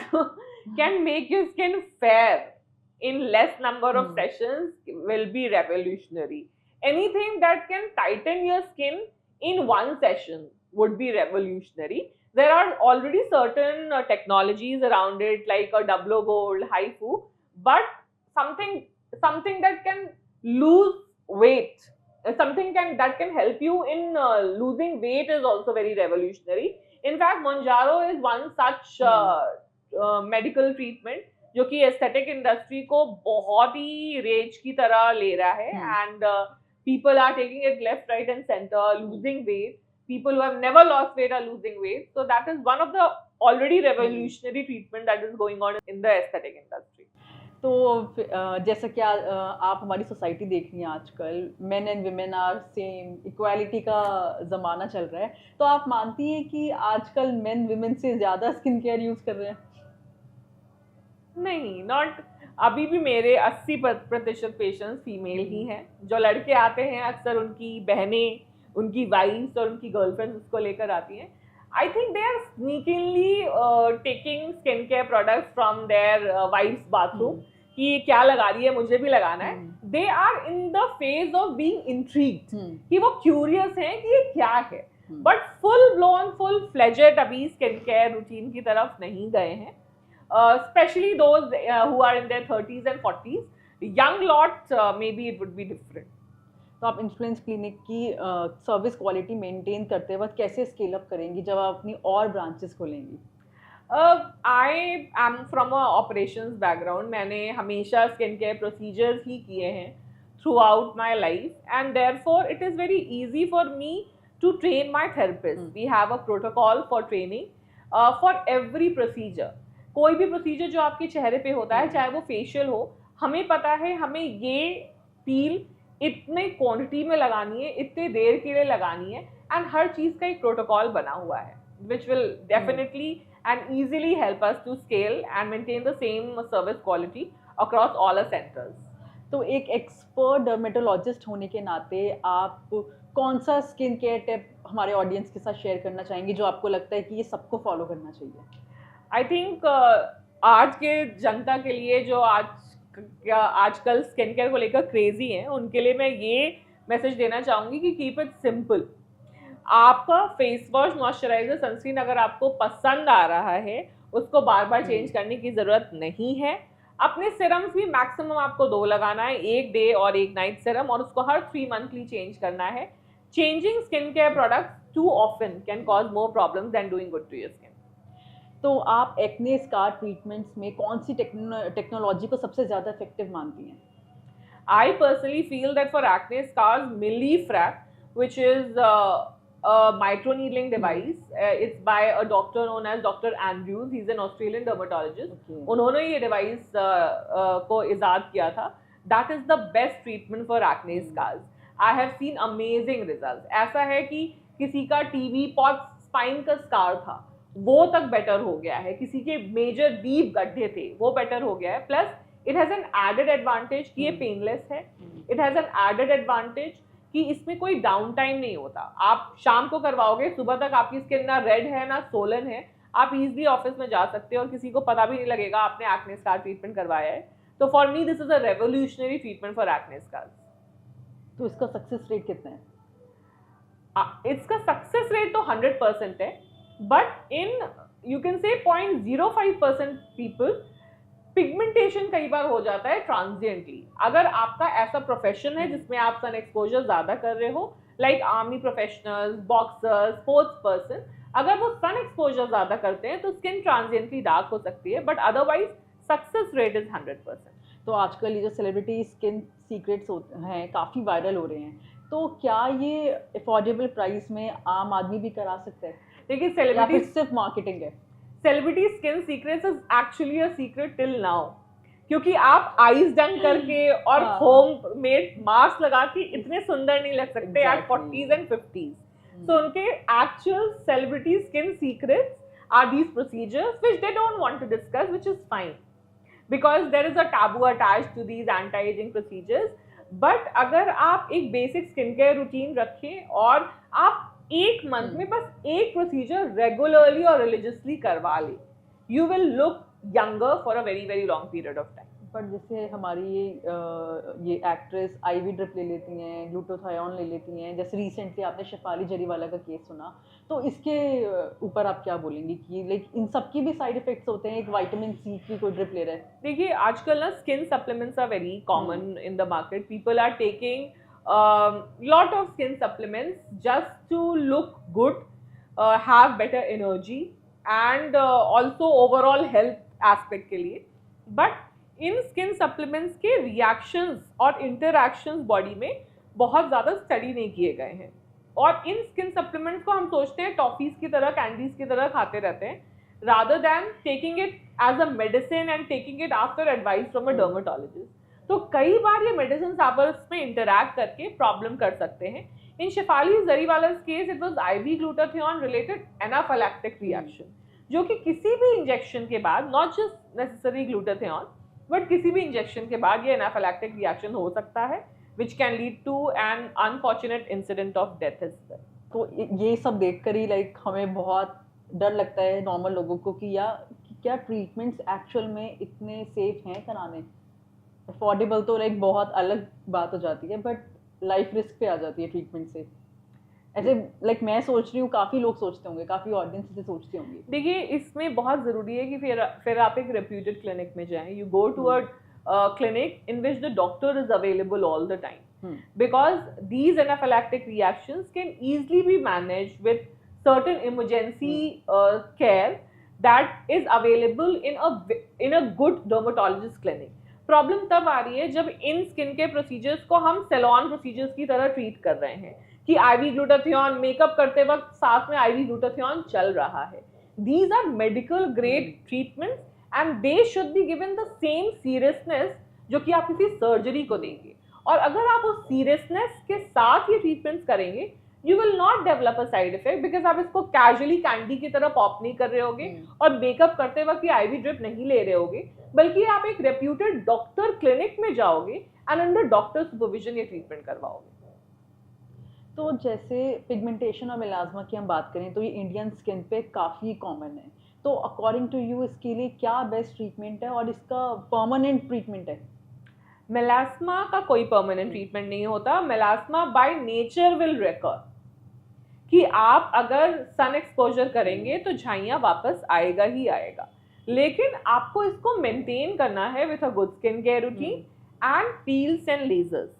can make your skin fair in less number of sessions will be revolutionary. Anything that can tighten your skin in one session would be revolutionary. There are already certain technologies around it, like a Doublo Gold, HIFU, but something that can lose weight, something that can help you in losing weight is also very revolutionary. In fact, Mounjaro is one such medical treatment जो कि aesthetic industry को बहुत ही raise की तरह ले रहा है. And people are taking it left, right and center, losing weight. People who have never lost weight are losing weight. So that is one of the already revolutionary treatment that is going on in the aesthetic industry. तो जैसा कि आप हमारी society देख रही हैं आजकल, men and women are same, equality का ज़माना चल रहा है, तो आप मानती हैं कि आजकल मेन वुमेन से ज़्यादा स्किन केयर यूज़ कर रहे हैं? नहीं, नॉट. अभी भी मेरे 80% पेशेंट्स फीमेल ही हैं. जो लड़के आते हैं अक्सर उनकी बहनें, उनकी वाइफ्स और उनकी गर्लफ्रेंड्स उसको लेकर आती हैं. I think they are sneakingly taking skin care products from their wife's bathroom कि क्या लगा रही है, मुझे भी लगाना है. They are in the phase of being intrigued कि वो क्यूरियस हैं कि ये क्या है, but full blown, full fledged अभी स्किन केयर रूटीन की तरफ नहीं गए हैं. especially those who are in their 30s and 40s. Young lot, maybe it would be different. तो आप इन्फ्लुएंस क्लिनिक की सर्विस क्वालिटी मेंटेन करते वक्त कैसे स्केल अप करेंगी जब आप अपनी और branches खोलेंगी? I am from a operations background. मैंने हमेशा स्किन केयर प्रोसीजर्स ही किए हैं throughout my life, and therefore it is very easy for me to train my therapist. We have a protocol for training for every procedure. कोई भी procedure जो आपके चेहरे पे होता है, चाहे वो फेशियल हो, हमें पता है हमें ये पील इतने क्वांटिटी में लगानी है, इतने देर के लिए लगानी है, एंड हर चीज़ का एक प्रोटोकॉल बना हुआ है which will definitely and easily help us to scale and maintain the same service quality across all our centers. तो एक एक्सपर्ट डर्मेटोलॉजिस्ट होने के नाते आप कौन सा स्किन केयर टिप हमारे ऑडियंस के साथ शेयर करना चाहेंगे जो आपको लगता है कि ये सबको फॉलो करना चाहिए? आई थिंक आज के जनता के लिए जो आजकल स्किन केयर को लेकर क्रेजी हैं, उनके लिए मैं ये मैसेज देना चाहूँगी कि कीप इट सिंपल. आपका फेस वॉश, मॉइस्चराइजर, सनस्क्रीन अगर आपको पसंद आ रहा है, उसको बार बार चेंज करने की ज़रूरत नहीं है. अपने सिरम्स भी मैक्सिमम आपको 2 लगाना है, 1 डे और 1 नाइट सिरम, और उसको हर 3 मंथली चेंज करना है. Changing skin care products too often can cause more problems than doing good to your skin. तो आप एक्ने स्कार ट्रीटमेंट्स में कौन सी टेक्नोलॉजी को सबसे ज़्यादा इफेक्टिव मानती हैं? I personally feel that for acne scars, Millifrac, which is a microneedling device, it's by a doctor known as Dr. Andrews. He's an Australian dermatologist. Okay. उन्होंने ये device को इजाद किया था. That is the best treatment for acne scars. I have seen amazing results. ऐसा है कि किसी का टीवी पॉट स्पाइन का स्कार था, वो तक बेटर हो गया है. किसी के मेजर डीप गड्ढे थे, वो बेटर हो गया है. Plus it has an added advantage कि ये पेनलेस है. It has an added advantage कि इसमें कोई डाउन टाइम नहीं होता. आप शाम को करवाओगे, सुबह तक आपकी स्किन ना रेड है ना सोलन है. आप इजीली ऑफिस में जा सकते हो और किसी को पता भी नहीं लगेगा आपने एक्ने स्कार ट्रीटमेंट करवाया है. तो for me this is a revolutionary treatment for acne scars. तो इसका सक्सेस रेट कितना है? इसका सक्सेस रेट तो 100% है, but in you can say 0.05% people pigmentation कई बार हो जाता है ट्रांजिएंटली. अगर आपका ऐसा प्रोफेशन है जिसमें आप सन एक्सपोजर ज़्यादा कर रहे हो, like army professionals, boxers, sports person, अगर वो सन एक्सपोजर ज़्यादा करते हैं तो स्किन ट्रांजिएंटली डार्क हो सकती है, but otherwise success rate is 100%. तो आजकल ये जो सेलिब्रिटी स्किन सीक्रेट्स हैं काफ़ी वायरल हो रहे हैं, तो क्या ये अफोर्डेबल प्राइस में आम आदमी भी करा सकता है? देखिए, या फिर सेलिब्रिटी सिर्फ मार्केटिंग है? Celebrity skin secrets is actually a secret till now, क्योंकि आप आईज डंग करके और होम मेड मास्क लगा के इतने सुंदर नहीं लग सकते eight 40s and 50s. So उनके actual celebrity skin secrets are these procedures which they don't want to discuss, which is fine because there is a taboo attached to these anti-aging procedures. But अगर आप एक basic skincare routine रखें और आप एक month में बस एक प्रोसीजर रेगुलरली और रिलीजियसली करवा ले, you will look younger for a very very long period of time. पर जैसे हमारी ये एक्ट्रेस आईवी ड्रिप ले लेती हैं, ग्लूटाथायोन ले लेती हैं, जैसे रिसेंटली आपने शेफाली जरीवाला का केस सुना, तो इसके ऊपर आप क्या बोलेंगी कि लाइक इन सब की भी साइड इफेक्ट्स होते हैं? एक विटामिन सी की कोई ड्रिप ले रहा है. देखिए, आजकल ना skin supplements are very common in the market. People are taking lot of skin supplements just to look good, have better energy and also overall health aspect के लिए. But इन स्किन सप्लीमेंट्स के reactions और interactions body में बहुत ज़्यादा study नहीं किए गए हैं, और इन स्किन सप्लीमेंट्स को हम सोचते हैं टॉफीज़ की तरह, कैंडीज़ की तरह खाते रहते हैं, rather than taking it as a medicine and taking it after advice from a dermatologist. तो कई बार ये मेडिसिन आपस में इंटरैक्ट करके प्रॉब्लम कर सकते हैं. In Shefali Jariwala case it was IV glutathione related anaphylactic reaction, जो कि किसी भी इंजेक्शन के बाद, not just necessary glutathione, but किसी भी इंजेक्शन के बाद ये एनाफिलैक्टिक रिएक्शन हो सकता है, which can lead to an unfortunate incident of death as well. तो ये सब देखकर ही लाइक हमें बहुत डर लगता है नॉर्मल लोगों को कि क्या ट्रीटमेंट्स एक्चुअल में इतने सेफ हैं कराने. अफोर्डेबल तो लाइक बहुत अलग बात हो जाती है, बट लाइफ रिस्क पे आ जाती है ट्रीटमेंट से. ऐसे लाइक मैं सोच रही हूँ, काफी लोग सोचते होंगे, काफी ऑडियंस से सोचती होंगी। देखिए इसमें बहुत ज़रूरी है कि फिर आप एक रेप्यूटेड क्लिनिक में जाएं, you go to a clinic in which the doctor is available all the time, because these anaphylactic reactions can easily be managed with certain emergency care that is available in a good dermatologist clinic. Problem तब आ रही है जब इन skin के procedures को हम salon procedures की तरह treat कर रहे हैं कि आईवी ग्लूटाथियोन मेकअप करते वक्त साथ में आईवी ग्लूटाथियोन चल रहा है. These are medical grade treatments and they should be given the same seriousness जो कि आप किसी सर्जरी को देंगे. और अगर आप उस सीरियसनेस के साथ ये ट्रीटमेंट्स करेंगे, you will not develop a side effect, because आप इसको कैजुअली कैंडी की तरह पॉप नहीं कर रहे होगे और मेकअप करते वक्त ये आईवी ड्रिप नहीं ले रहे होगे, बल्कि आप एक रेप्यूटेड डॉक्टर क्लिनिक में जाओगे एंड अंडर डॉक्टर सुपरविजन ये ट्रीटमेंट करवाओगे. तो जैसे पिगमेंटेशन और मेलास्मा की हम बात करें तो ये इंडियन स्किन पे काफ़ी कॉमन है, तो अकॉर्डिंग टू यू इसके लिए क्या बेस्ट ट्रीटमेंट है और इसका परमानेंट ट्रीटमेंट है? मेलास्मा का कोई परमानेंट ट्रीटमेंट नहीं होता. Melasma by nature will recur, कि आप अगर सन एक्सपोजर करेंगे तो झाइयाँ वापस आएगा ही आएगा, लेकिन आपको इसको मेंटेन करना है with a good skin care routine and peels and lasers.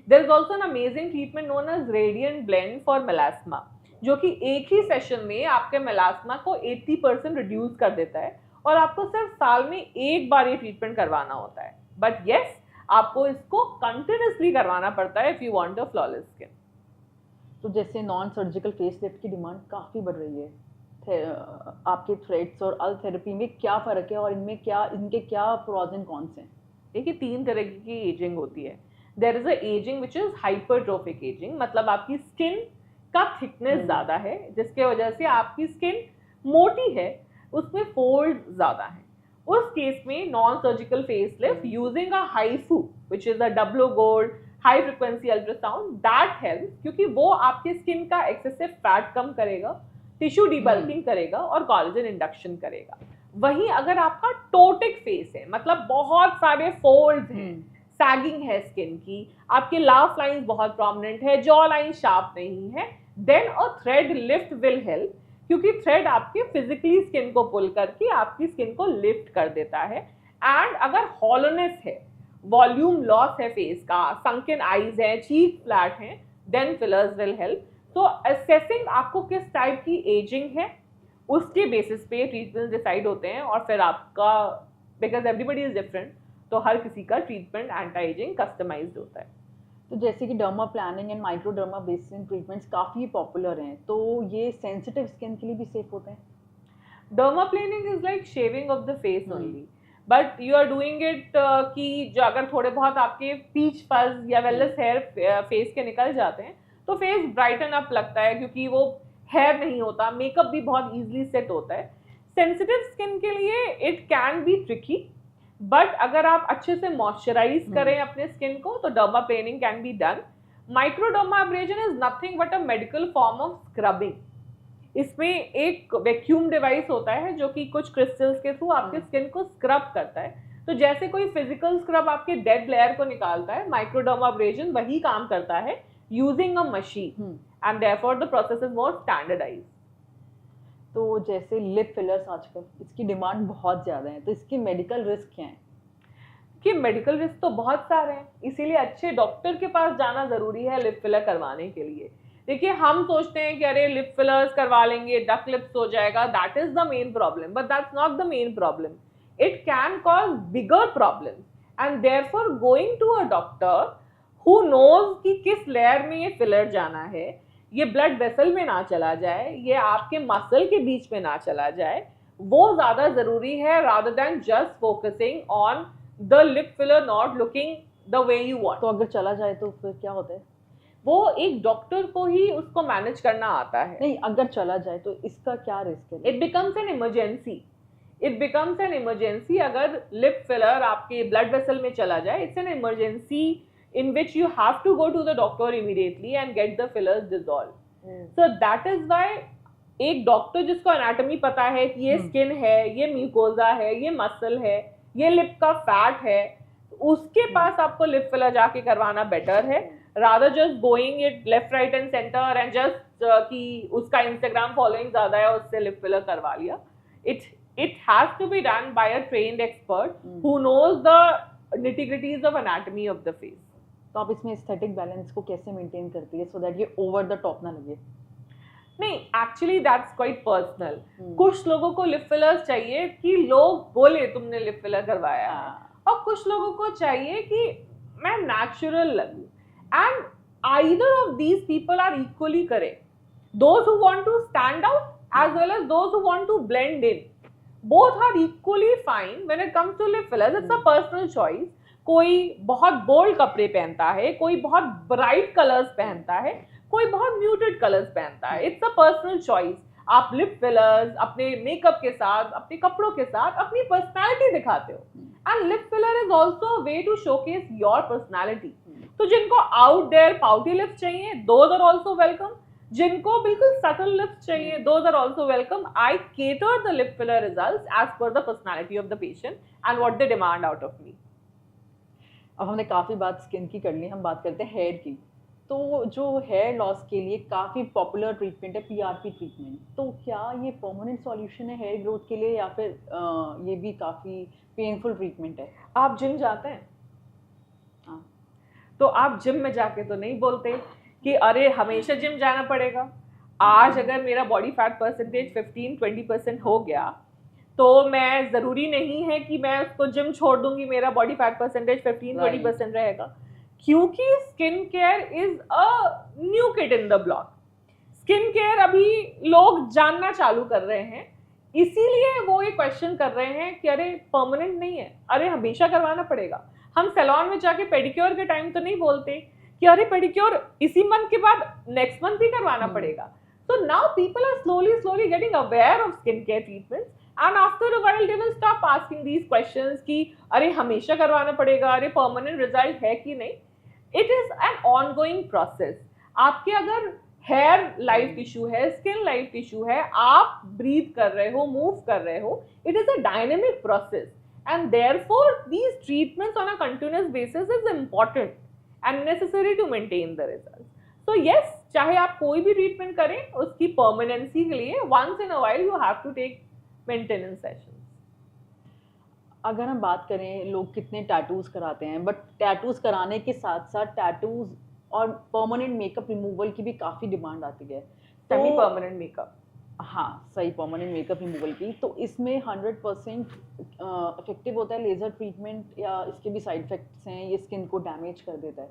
There is also an amazing treatment known as Radiant Blend for melasma, जो कि एक ही सेशन में आपके मेलास्मा को 80% रिड्यूस कर देता है और आपको सिर्फ साल में एक बार ये ट्रीटमेंट करवाना होता है. बट येस, आपको इसको कंटिन्यूसली करवाना पड़ता है if you want a flawless skin. तो जैसे नॉन सर्जिकल फेस लिफ्ट की डिमांड काफ़ी बढ़ रही है, आपके थ्रेड्स और अल थेरेपी में क्या फ़र्क है और इनके क्या प्रोज एंड कॉन्स हैं? देखिए 3 तरह की एजिंग होती है. There is a ageing which is hypertrophic ageing, मतलब आपकी स्किन का थिकनेस ज़्यादा है जिसके वजह से आपकी स्किन मोटी है, उसमें फोल्ड ज़्यादा है. उस केस में non surgical face lift using a HIFU which is a double gold high frequency ultrasound that help, क्योंकि वो आपके स्किन का एक्सेसिव फैट कम करेगा, टिश्यू डिबल्किंग करेगा और कोलेजन इंडक्शन करेगा. वहीं अगर आपका टोटिक फेस है, मतलब बहुत सारे फोल्ड्स हैं, सैगिंग है स्किन की, आपके लाफ लाइंस बहुत प्रोमिनेंट है, जॉ लाइन शार्प नहीं है, then a thread lift will help, क्योंकि थ्रेड आपके फिजिकली स्किन को पुल करके आपकी स्किन को लिफ्ट कर देता है. एंड अगर हॉलोनेस है, वॉल्यूम लॉस है फेस का, संकन आईज है, चीक फ्लैट है, देन फिलर्स विल हेल्प. तो असेसिंग आपको किस टाइप की एजिंग है उसके बेसिस पे ट्रीटमेंट डिसाइड होते हैं और फिर आपका, बिकॉज एवरीबडी इज डिफरेंट, तो हर किसी का ट्रीटमेंट एंटी एजिंग कस्टमाइज्ड होता है. तो जैसे कि dermaplaning and microdermabrasion treatments काफ़ी पॉपुलर हैं, तो ये सेंसिटिव स्किन के लिए भी सेफ होते हैं? Derma planing is like shaving of the face only, but you are doing it कि जो अगर थोड़े बहुत आपके पीच फज या वेलनेस हेयर फेस के निकल जाते हैं तो फेस ब्राइटन अप लगता है, क्योंकि वो हेयर नहीं होता, मेकअप भी बहुत ईजिली सेट होता है. सेंसिटिव स्किन के लिए it can be tricky, but अगर आप अच्छे से मॉइस्चराइज करें अपने स्किन को तो dermaplaning can be done. Microdermabrasion is nothing but a medical form of scrubbing. इसमें एक वैक्यूम डिवाइस होता है जो कि कुछ क्रिस्टल्स के थ्रू आपके स्किन को स्क्रब करता है. तो जैसे कोई फिजिकल स्क्रब आपके डेड लेयर को निकालता है, माइक्रोडर्माब्रेजन वही काम करता है using a machine, and therefore the process is more standardised. तो जैसे लिप फिलर्स आजकल इसकी डिमांड बहुत ज़्यादा है, तो इसके मेडिकल रिस्क क्या हैं? कि मेडिकल रिस्क तो बहुत सारे हैं, इसीलिए अच्छे डॉक्टर के पास जाना ज़रूरी है लिप फिलर करवाने के लिए. देखिए हम सोचते हैं कि अरे लिप फिलर्स करवा लेंगे डक लिप्स हो जाएगा, that is the main problem, but that's not the main problem. It can cause bigger problems, and therefore going to a doctor who knows कि किस लेयर में ये फिलर जाना है, ये ब्लड वेसल में ना चला जाए, ये आपके मसल के बीच में ना चला जाए, वो ज़्यादा ज़रूरी है rather than just focusing on the lip filler not looking the way you want. तो अगर चला जाए तो फिर क्या होता है? वो एक डॉक्टर को ही उसको मैनेज करना आता है. नहीं, अगर चला जाए तो इसका क्या रिस्क है? It becomes an emergency. It becomes an emergency अगर लिप फिलर आपके ब्लड वेसल में चला जाए. It's an emergency in which you have to go to the doctor immediately and get the fillers dissolved. So that is why एक doctor जिसको anatomy पता है कि ये स्किन है, ये म्यूकोजा है, ये मसल है, ये लिप का फैट है, उसके पास आपको लिप फिलर जाके करवाना बेटर है. rather just going it left right and center and just कि उसका Instagram following ज़्यादा है उससे lip filler करवा लिया. It has to be done by a trained expert who knows the nitty-gritties of anatomy of the face. तो आप इसमें एस्थेटिक बैलेंस को कैसे मेंटेन करती है सो दैट ये ओवर द टॉप ना लगे? नहीं, एक्चुअली दैट्स क्वाइट पर्सनल. कुछ लोगों को लिप फिलर्स चाहिए कि लोग बोले तुमने लिप फिलर करवाया है, और कुछ लोगों को चाहिए कि मैं नेचुरल लगूं. And either of these people are equally correct. Those who want to stand out as well as those who want to blend in, both are equally fine when it comes to lip fillers. It's a personal choice. कोई बहुत bold कपड़े पहनता है, कोई बहुत bright colours पहनता है, कोई बहुत म्यूटेड कलर्स पहनता है. It's a personal choice. आप लिप फिलर्स अपने मेकअप के साथ, अपने कपड़ों के साथ अपनी पर्सनालिटी दिखाते हो. And lip filler is also way to showcase your personality. तो जिनको आउट देयर पाउटी लिप्स चाहिए, दोज आर ऑल्सो वेलकम. जिनको बिल्कुल सटल लिप्स चाहिए, those are also welcome. I cater the lip filler results as per the personality of the patient and what they demand out of me. अब हमने काफ़ी बात skin की कर ली, हम बात करते हैं हेयर की. तो जो हेयर लॉस के लिए काफ़ी पॉपुलर ट्रीटमेंट है PRP ट्रीटमेंट. तो क्या ये परमानेंट सॉल्यूशन है हेयर ग्रोथ के लिए, या फिर ये भी काफ़ी पेनफुल ट्रीटमेंट है? आप जिम जाते हैं? हाँ. तो आप जिम में जाके तो नहीं बोलते कि अरे हमेशा जिम जाना पड़ेगा. आज अगर मेरा बॉडी फैट परसेंटेज 15-20% हो गया तो मैं ज़रूरी नहीं है कि मैं उसको जिम छोड़ दूंगी, मेरा बॉडी फैट परसेंटेज 15-20% रहेगा. क्योंकि skin care is a new kid in the block. Skin care अभी लोग जानना चालू कर रहे हैं, इसीलिए वो ये क्वेश्चन कर रहे हैं कि अरे परमानेंट नहीं है, अरे हमेशा करवाना पड़ेगा. हम सैलून में जाके पेडिक्योर के टाइम तो नहीं बोलते कि अरे पेडिक्योर इसी मंथ के बाद नेक्स्ट मंथ भी करवाना पड़ेगा. So now people are slowly getting aware of skincare treatments, and after a while they will stop asking these questions कि अरे हमेशा करवाना पड़ेगा, अरे permanent result है कि नहीं. It is an ongoing process. आपके अगर हेयर लाइफ इशू है, स्किन लाइफ इशू है, आप ब्रीथ कर रहे हो, मूव कर रहे हो, it is a dynamic process, and therefore these treatments on a continuous basis is important and necessary to maintain the results. So yes, चाहे आप कोई भी ट्रीटमेंट करें, उसकी परमानेंसी के लिए once in a while you have to take maintenance sessions. अगर हम बात करें लोग कितने टैटूज कराते हैं, बट टैटूज कराने के साथ साथ टैटूज और परमानेंट मेकअप रिमूवल की भी काफ़ी डिमांड आती है. सेमी परमानेंट मेकअप, हाँ सही, परमानेंट मेकअप रिमूवल की. तो इसमें 100% इफेक्टिव होता है लेज़र ट्रीटमेंट, या इसके भी साइड इफेक्ट्स हैं, ये स्किन को डैमेज कर देता है?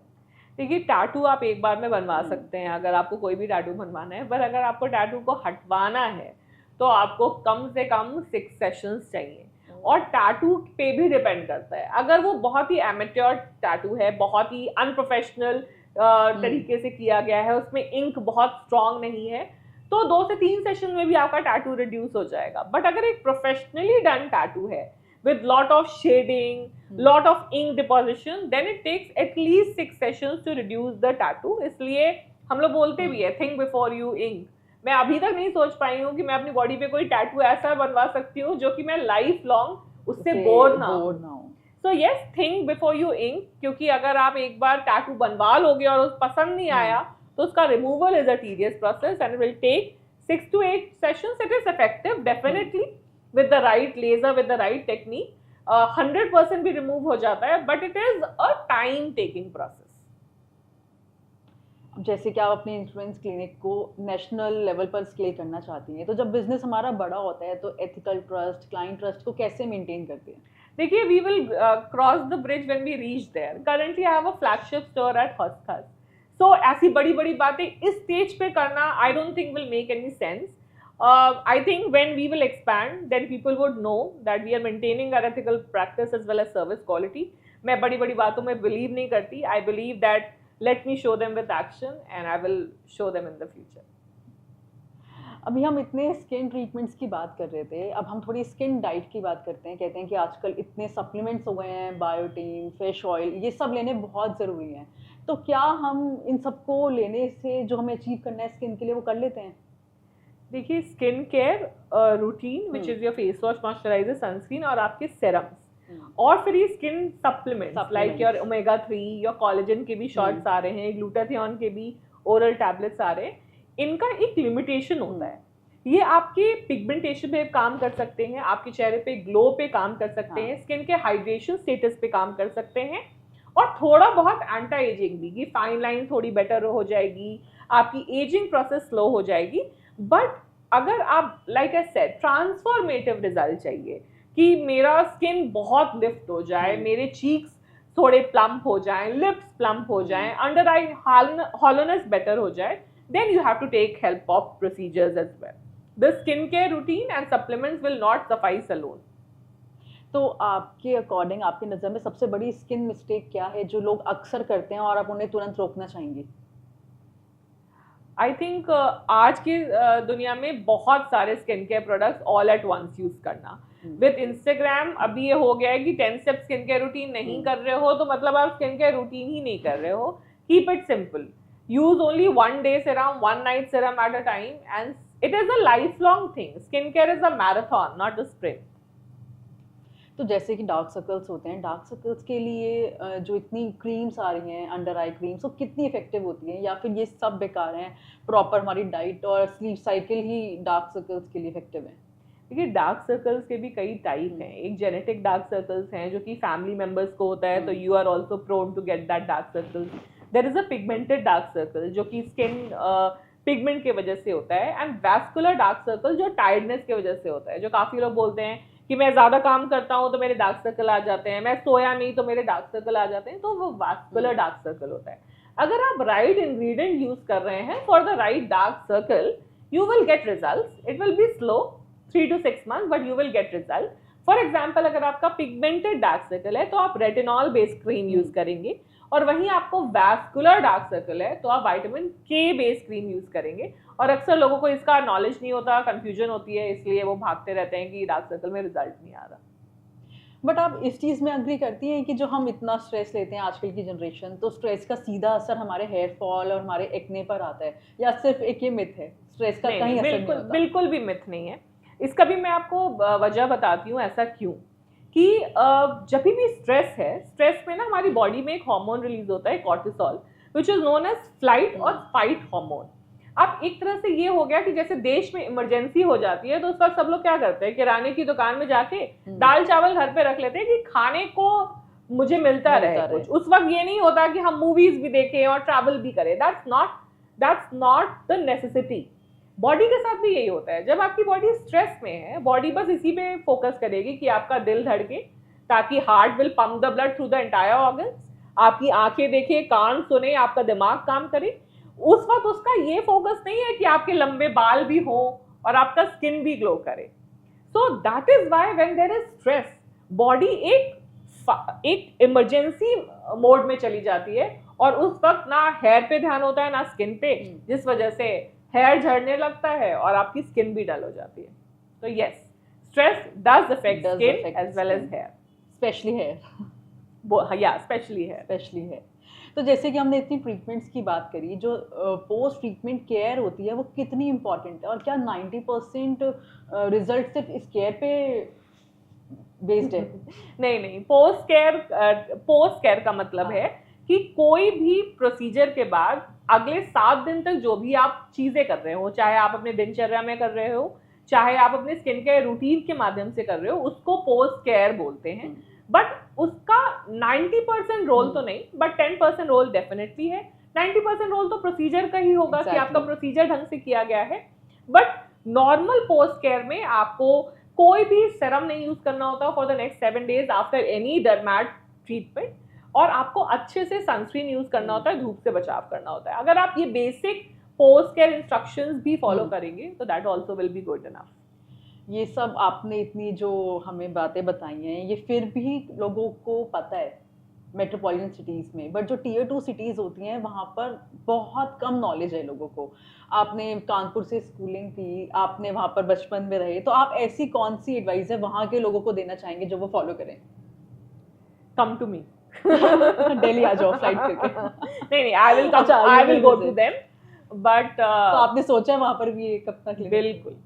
देखिए टैटू आप एक बार में बनवा सकते हैं अगर आपको कोई भी टैटू बनवाना है, पर अगर आपको टैटू को हटवाना है तो आपको कम से कम 6 सेशंस चाहिए. और टैटू पे भी डिपेंड करता है. अगर वो बहुत ही एमेच्योर टैटू है, बहुत ही अनप्रोफेशनल तरीके से किया गया है, उसमें इंक बहुत स्ट्रांग नहीं है, तो 2 से 3 सेशन में भी आपका टैटू रिड्यूस हो जाएगा. बट अगर एक प्रोफेशनली डन टैटू है with lot of shading, lot of ink deposition, then it takes at least 6 sessions to reduce the tattoo. इसलिए हम लोग बोलते भी है think before you ink. मैं अभी तक नहीं सोच पाई हूँ कि मैं अपनी बॉडी पे कोई टैटू ऐसा बनवा सकती हूँ जो कि मैं लाइफ लॉन्ग उससे बोर ना हूँ. So yes, think before you ink, क्योंकि अगर आप एक बार टैटू बनवा लोगे और उस पसंद नहीं आया तो उसका removal is a tedious process and it will take 6 to 8 sessions. It is effective definitely. with the right laser, with the right technique, 100% भी remove हो जाता है, but it is a time taking process. जैसे कि आप अपने influence clinic को national level पर स्केल करना चाहती हैं, तो जब बिजनेस हमारा बड़ा होता है तो एथिकल ट्रस्ट, क्लाइंट ट्रस्ट को कैसे मेंटेन करते हैं? देखिए we will cross the bridge when we reach there. Currently I have a flagship store at Hoskas. So ऐसी बड़ी बड़ी बातें इस स्टेज पे करना I don't think will make any sense. I think when we will expand, then people would know that we are maintaining our ethical practice as well as service quality. मैं बड़ी बड़ी बातों में believe नहीं करती. I believe that let me show them with action and I will show them in the future. अभी हम इतने स्किन ट्रीटमेंट्स की बात कर रहे थे, अब हम थोड़ी स्किन डाइट की बात करते हैं. कहते हैं कि आजकल इतने सप्लीमेंट्स हो गए हैं, बायोटीन, फिश ऑयल, ये सब लेने बहुत ज़रूरी हैं. तो क्या हम इन सबको लेने से जो हमें अचीव करना है स्किन के लिए वो कर लेते हैं? देखिए skin care routine which is your face wash, moisturiser, sunscreen और आपके सेरम्स, और फिर ये skin supplements like your omega 3, your collagen के भी शॉट्स आ रहे हैं, ग्लूटाथियोन के भी ओरल टैबलेट्स आ रहे हैं, इनका एक लिमिटेशन होता है। ये आपके पिगमेंटेशन पे काम कर सकते हैं, आपके चेहरे पे ग्लो पे काम कर सकते हैं, स्किन के हाइड्रेशन स्टेटस पे काम कर सकते हैं, और थोड़ा बहुत एंटी एजिंग भी, कि फाइन लाइन थोड़ी बेटर हो जाएगी, आपकी एजिंग प्रोसेस स्लो हो जाएगी। बट अगर आप like I said transformative result चाहिए कि मेरा स्किन बहुत लिफ्ट हो जाए, मेरे चीक्स थोड़े प्लम्प हो जाएं, लिप्स प्लम्प हो जाएं, अंडर आई हॉलोनेस बेटर हो जाए, then you have to take help of procedures as well. The skincare routine and supplements will not suffice alone. तो आपके अकॉर्डिंग, आपकी नज़र में सबसे बड़ी स्किन मिस्टेक क्या है जो लोग अक्सर करते हैं और आप उन्हें तुरंत रोकना चाहेंगे? आई थिंक आज की दुनिया में बहुत सारे skin care products all at once use करना। विद इंस्टाग्राम अभी ये हो गया है कि 10 स्टेप स्किन केयर रूटीन नहीं कर रहे हो तो मतलब आप स्किन केयर रूटीन ही नहीं कर रहे हो। Keep it simple, use only one day serum, one night serum at a time, and it is a lifelong thing. Skincare is a marathon, not a sprint. तो जैसे कि डार्क सर्कल्स होते हैं, dark circles के लिए जो इतनी creams आ रही हैं, अंडर आई क्रीम्स, वो कितनी इफेक्टिव होती हैं, या फिर ये सब बेकार हैं, प्रॉपर हमारी डाइट और स्लीप साइकिल ही डार्क सर्कल्स के लिए इफेक्टिव है? देखिए, डार्क सर्कल्स के भी कई टाइप हैं। एक जेनेटिक डार्क सर्कल्स हैं जो कि फैमिली मेंबर्स को होता है, तो you are also prone to get that dark circles. There is a pigmented dark circle जो कि स्किन पिगमेंट की वजह से होता है, एंड वैस्कुलर डार्क सर्कल जो टायर्डनेस की वजह से होता है। जो काफ़ी लोग बोलते हैं कि मैं ज़्यादा काम करता हूँ तो मेरे डार्क सर्कल आ जाते हैं, मैं सोया नहीं तो मेरे डार्क सर्कल आ जाते हैं, तो वो वैस्कुलर डार्क सर्कल होता है। अगर आप राइट इंग्रेडिएंट यूज कर रहे हैं for the right dark circle, you will get results. It will be slow, 3 to 6 months, but you will get result. For example, अगर आपका पिगमेंटेड डार्क सर्कल है तो आप रेटिनॉल बेस्ड क्रीम यूज करेंगे, और वहीं आपको वैस्कुलर डार्क सर्कल है तो आप विटामिन के बेस्ड क्रीम यूज करेंगे। और अक्सर लोगों को इसका नॉलेज नहीं होता, कंफ्यूजन होती है, इसलिए वो भागते रहते हैं कि डार्क सर्कल में रिजल्ट नहीं आ रहा। बट आप इस चीज़ में अग्री करती हैं कि जो हम इतना स्ट्रेस लेते हैं आजकल की जनरेशन, तो स्ट्रेस का सीधा असर हमारे हेयर फॉल और हमारे एक्ने पर आता है, या सिर्फ एक ये मिथ है, स्ट्रेस का कहीं असर नहीं होता? बिल्कुल भी मिथ नहीं है। इसका भी मैं आपको वजह बताती हूँ ऐसा क्यों। कि जब भी स्ट्रेस है, स्ट्रेस में ना हमारी बॉडी में एक हार्मोन रिलीज होता है, cortisol, which is known as flight और फाइट हार्मोन। अब एक तरह से ये हो गया कि जैसे देश में इमरजेंसी हो जाती है तो उस वक्त सब लोग क्या करते हैं, किराने की दुकान में जाके दाल चावल घर पे रख लेते हैं कि खाने को मुझे मिलता रहे कुछ। उस वक्त ये नहीं होता कि हम मूवीज भी देखें और ट्रैवल भी करें। That's not the necessity. Body के साथ भी यही होता है। जब आपकी बॉडी स्ट्रेस में है, बॉडी बस इसी पे फोकस करेगी कि आपका दिल धड़के, ताकि heart will pump the blood through the entire organs, आपकी आंखें देखे, कान सुने, आपका दिमाग काम करे। उस वक्त उसका ये फोकस नहीं है कि आपके लंबे बाल भी हो और आपका स्किन भी ग्लो करे। So that is why when there is stress, body एक इमरजेंसी मोड में चली जाती है, और उस वक्त ना हेयर पे ध्यान होता है ना स्किन पे, जिस वजह से हेयर झड़ने लगता है और आपकी स्किन भी डल हो जाती है। तो yes, stress does affect skin as well as hair, specially hair. या स्पेशली हेयर। तो जैसे कि हमने इतनी ट्रीटमेंट्स की बात करी, जो पोस्ट ट्रीटमेंट केयर होती है वो कितनी इंपॉर्टेंट है, और क्या 90% रिजल्ट सिर्फ इस केयर पे बेस्ड है? नहीं, पोस्ट केयर का मतलब है कि कोई भी प्रोसीजर के बाद अगले 7 दिन तक जो भी आप चीजें कर रहे हो, चाहे आप अपने दिनचर्या में कर रहे हो, चाहे आप अपने स्किन केयर रूटीन के माध्यम से कर रहे हो, उसको पोस्ट केयर बोलते हैं। बट उसका 90% रोल तो नहीं, बट 10% रोल डेफिनेटली है। 90% रोल तो प्रोसीजर का ही होगा कि आपका प्रोसीजर ढंग से किया गया है। बट नॉर्मल पोस्ट केयर में आपको कोई भी सेरम नहीं यूज करना होता for the next 7 days after any डर्मैट treatment, और आपको अच्छे से सनस्क्रीन यूज करना होता है, धूप से बचाव करना होता है। अगर आप ये बेसिक पोस्ट केयर इंस्ट्रक्शंस भी फॉलो करेंगे तो that also will be good enough. ये सब आपने इतनी जो हमें बातें बताई हैं, ये फिर भी लोगों को पता है मेट्रोपॉलिटन सिटीज़ में, बट जो Tier 2 सिटीज़ होती हैं वहाँ पर बहुत कम नॉलेज है लोगों को। आपने कानपुर से स्कूलिंग की, आपने वहाँ पर बचपन में रहे, तो आप ऐसी कौन सी एडवाइस है वहाँ के लोगों को देना चाहेंगे जो वो फॉलो करें? Come to me. दिल्ली आ जाओ फ्लाइट करके। नहीं, I will go to them, but तो आपने सोचा है वहाँ पर भी कब तक?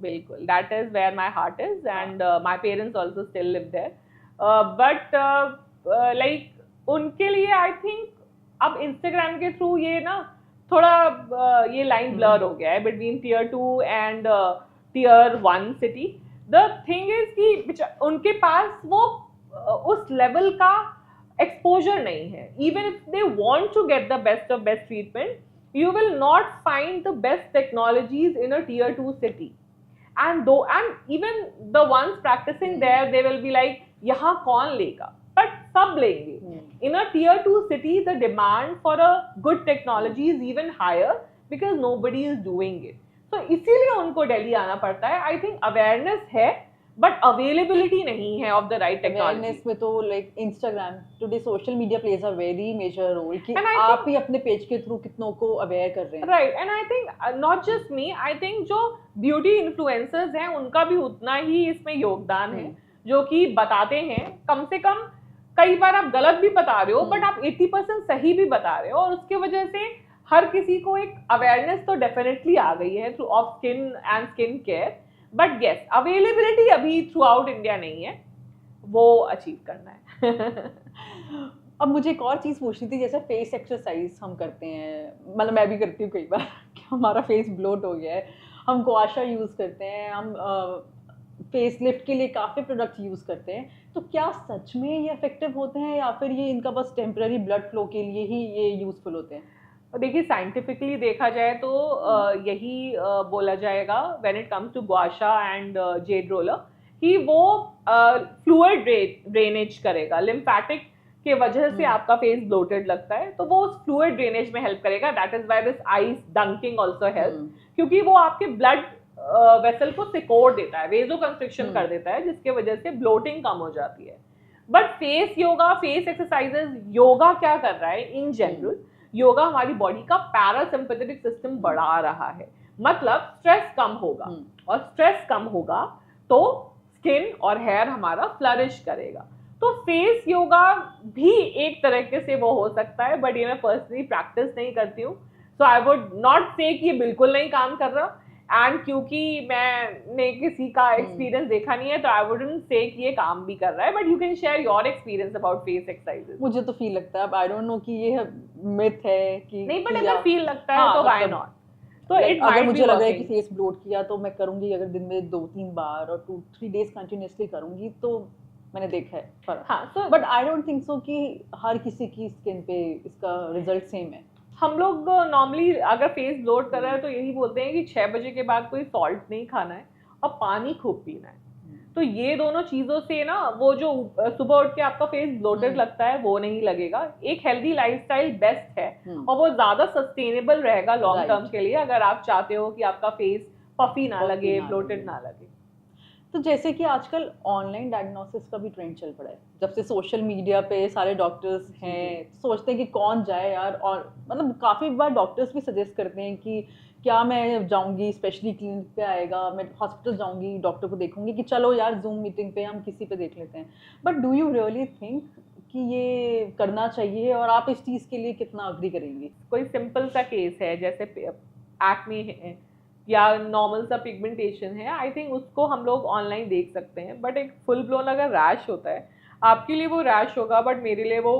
बिल्कुल, that is where my heart is, and my parents also still live there. But like उनके लिए आई थिंक अब इंस्टाग्राम के थ्रू ये ना थोड़ा ये लाइन ब्लर हो गया है between tier 2 and tier 1 city. The thing is कि उनके पास वो उस लेवल का एक्सपोजर नहीं है. Even if they want to get the best of best treatment, you will not find the best technologies in a tier 2 city. And even the ones practicing there, they will be like, yahan kaun lega? But sab lenge. In a tier 2 city, the demand for a good technology is even higher because nobody is doing it. So इसीलिए उनको दिल्ली आना पड़ता है. I think awareness है, but availability नहीं है of the right technology. Awareness में तो like Instagram today social media plays a very major role कि And I आप ही अपने पेज के थ्रू कितनों को अवेयर कर रहे हैं. Right. And I think not just me, I think जो ब्यूटी इन्फ्लुएंसर्स हैं उनका भी उतना ही इसमें योगदान है, जो कि बताते हैं. कम से कम कई बार आप गलत भी बता रहे हो बट आप 80% सही भी बता रहे हो, और उसकी वजह से हर किसी को एक अवेयरनेस तो डेफिनेटली आ गई है through of skin and skin care. But yes, availability अभी थ्रू आउट इंडिया नहीं है, वो अचीव करना है. अब मुझे एक और चीज़ पूछनी थी, जैसे फेस एक्सरसाइज हम करते हैं, मतलब मैं भी करती हूँ कई बार कि हमारा फेस ब्लोट हो गया है, हम गुआशा यूज़ करते हैं, हम फेस लिफ्ट के लिए काफ़ी प्रोडक्ट्स यूज़ करते हैं, तो क्या सच में ये इफेक्टिव होते हैं या फिर ये इनका बस टेम्पररी ब्लड फ्लो के लिए ही ये यूज़फुल होते हैं? देखिए, साइंटिफिकली देखा जाए तो यही बोला जाएगा when it comes to gua sha and jade roller कि वो फ्लूइड ड्रेनेज करेगा. लिम्फेटिक के वजह से आपका फेस ब्लोटेड लगता है, तो वो उस फ्लूइड ड्रेनेज में हेल्प करेगा. That is why this ice dunking also help, क्योंकि वो आपके ब्लड वेसल को सिकोड़ देता है, वेजो कंस्ट्रिक्शन कर देता है, जिसके वजह से ब्लोटिंग कम हो जाती है. But face yoga, face exercises, yoga क्या कर रहा है इन जनरल? योगा हमारी बॉडी का पैरासिम्पैथेटिक सिस्टम बढ़ा रहा है, मतलब स्ट्रेस कम होगा, और स्ट्रेस कम होगा तो स्किन और हेयर हमारा फ्लरिश करेगा. तो फेस योगा भी एक तरीके से वो हो सकता है, बट ये मैं पर्सनली प्रैक्टिस नहीं करती हूँ. सो आई वुड नॉट से कि ये बिल्कुल नहीं काम कर रहा, एंड क्योंकि मैंने किसी का एक्सपीरियंस देखा नहीं है तो आई वुडंट से कि ये काम भी कर रहा है. But you can share your experience about face exercises. मुझे तो फील लगता है, अब आई डोंट नो कि ये मिथ है कि नहीं, बट अगर फील लगता है तो व्हाई नॉट. तो इट अगर मुझे लग रहा है कि फेस ब्लोट किया तो मैं करूंगी, अगर दिन में 2-3 बार और 2-3 डेज कंटिन्यूअसली करूंगी तो मैंने देखा है फर्क. हाँ, but I don't think so कि हर किसी की स्किन पे इसका रिजल्ट सेम है. हम लोग नॉर्मली अगर फेस ब्लोट कर रहा है तो यही बोलते हैं कि 6 बजे के बाद कोई सॉल्ट नहीं खाना है और पानी खूब पीना है. तो ये दोनों चीज़ों से ना वो जो सुबह उठ के आपका फेस ब्लोटेड लगता है वो नहीं लगेगा. एक हेल्दी लाइफस्टाइल बेस्ट है, और वो ज़्यादा सस्टेनेबल रहेगा लॉन्ग टर्म के लिए, अगर आप चाहते हो कि आपका फेस पफी ना लगे, ब्लोटेड ना लगे. तो जैसे कि आजकल ऑनलाइन डायग्नोसिस का भी ट्रेंड चल पड़ा है, जब से सोशल मीडिया पे सारे डॉक्टर्स हैं, सोचते हैं कि कौन जाए यार, और मतलब काफ़ी बार डॉक्टर्स भी सजेस्ट करते हैं कि क्या मैं जाऊंगी स्पेशली क्लिनिक पे आएगा, मैं हॉस्पिटल जाऊंगी डॉक्टर को देखूंगी कि चलो यार जूम मीटिंग पे हम किसी पे देख लेते हैं. But do you really think कि ये करना चाहिए, और आप इस चीज़ के लिए कितना अग्री करेंगी? कोई सिंपल सा केस है जैसे एक्ने है या नॉर्मल सा पिगमेंटेशन है, आई थिंक उसको हम लोग ऑनलाइन देख सकते हैं. बट एक फुल ब्लोन अगर रैश होता है, आपके लिए वो रैश होगा, बट मेरे लिए वो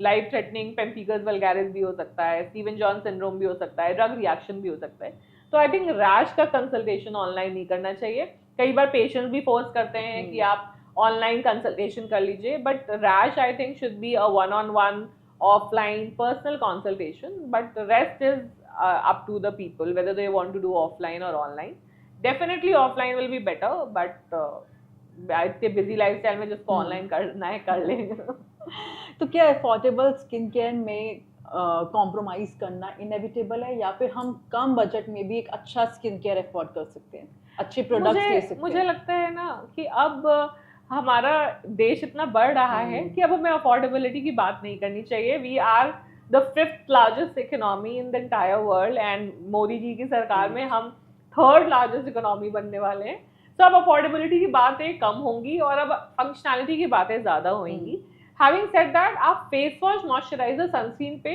लाइफ थ्रेटनिंग पेम्फिगस वल्गैरिस भी हो सकता है, स्टीवन जॉन सिंड्रोम भी हो सकता है, ड्रग रिएक्शन भी हो सकता है. तो आई थिंक रैश का कंसल्टेशन ऑनलाइन नहीं करना चाहिए. कई बार पेशेंट्स भी फोर्स करते हैं कि आप ऑनलाइन कंसल्टेशन कर लीजिए, but rash I think should be a 1-on-1 offline personal consultation. But rest is up to the people whether they want to do offline or online. Definitely offline will be better, but इतने busy lifestyle में जिसको online करना है कर ले. तो क्या affordable skin care में कॉम्प्रोमाइज करना इनएविटेबल है, या फिर हम कम बजट में भी एक अच्छा स्किन केयर अफोर्ड कर सकते हैं, अच्छे प्रोडक्ट्स ले सकते हैं? मुझे लगता है ना कि अब हमारा देश इतना बढ़ रहा है कि अब हमें अफोर्डेबिलिटी की बात नहीं करनी चाहिए. We are the 5th largest economy in the entire world, and Modi ji की सरकार में हम 3rd largest economy बनने वाले हैं. तो अब अफोर्डेबिलिटी की बातें कम होंगी और अब फंक्शनैलिटी की बातें ज़्यादा होंगी. हैविंग सेड दैट, आप फेस वॉश, मॉइस्चराइजर, सनस्क्रीन पे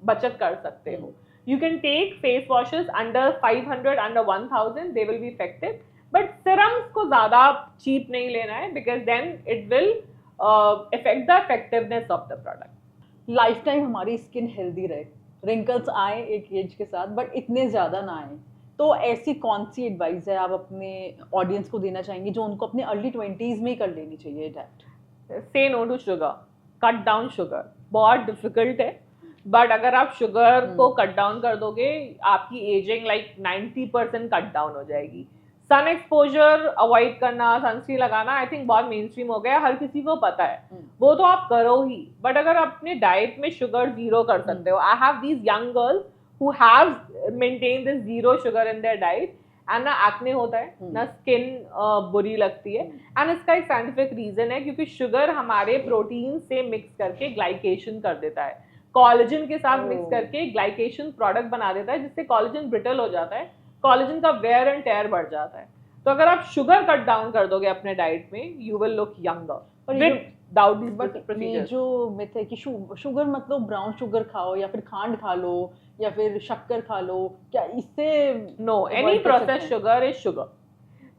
बचत कर सकते हो. You can take face washes under 500, under 1000, they will be effective. But serums को ज़्यादा चीप नहीं लेना है, because then it will affect the effectiveness of the product. Lifetime हमारी स्किन हेल्दी रहे, रिंकल्स आए एक एज के साथ बट इतने ज़्यादा ना आए, तो ऐसी कौन सी एडवाइस है आप अपने ऑडियंस को देना चाहेंगे जो उनको अपने अर्ली 20s में ही कर लेनी चाहिए adapt? Say no to sugar, cut down sugar. बहुत डिफिकल्ट है, बट अगर आप शुगर को कट डाउन कर दोगे आपकी एजिंग लाइक 90% कट डाउन हो जाएगी. सन एक्सपोजर अवॉइड करना, सनस्क्रीन लगाना आई थिंक बहुत मेन स्ट्रीम हो गया, हर किसी को पता है, वो तो आप करो ही. बट अगर आप अपने डाइट में शुगर जीरो कर सकते हो, I have these young girls who have maintain this zero sugar in their diet and ना एक्ने होता है, ना स्किन बुरी लगती है. एंड इसका एक साइंटिफिक रीजन है, क्योंकि शुगर हमारे प्रोटीन से मिक्स करके ग्लाइकेशन कर देता है, कोलेजन के साथ मिक्स करके ग्लाइकेशन प्रोडक्ट बना देता है, जिससे कोलेजन ब्रिटल हो जाता है, कोलेजन का वेयर एंड टेयर बढ़ जाता है. तो अगर आप शुगर कट डाउन कर दोगे अपने डाइट में, you will look younger without this procedure. जो मिथ है कि शुगर मतलब ब्राउन शुगर खाओ या फिर खांड खा लो या फिर शक्कर खा लो, क्या इससे? No, any process sugar is sugar.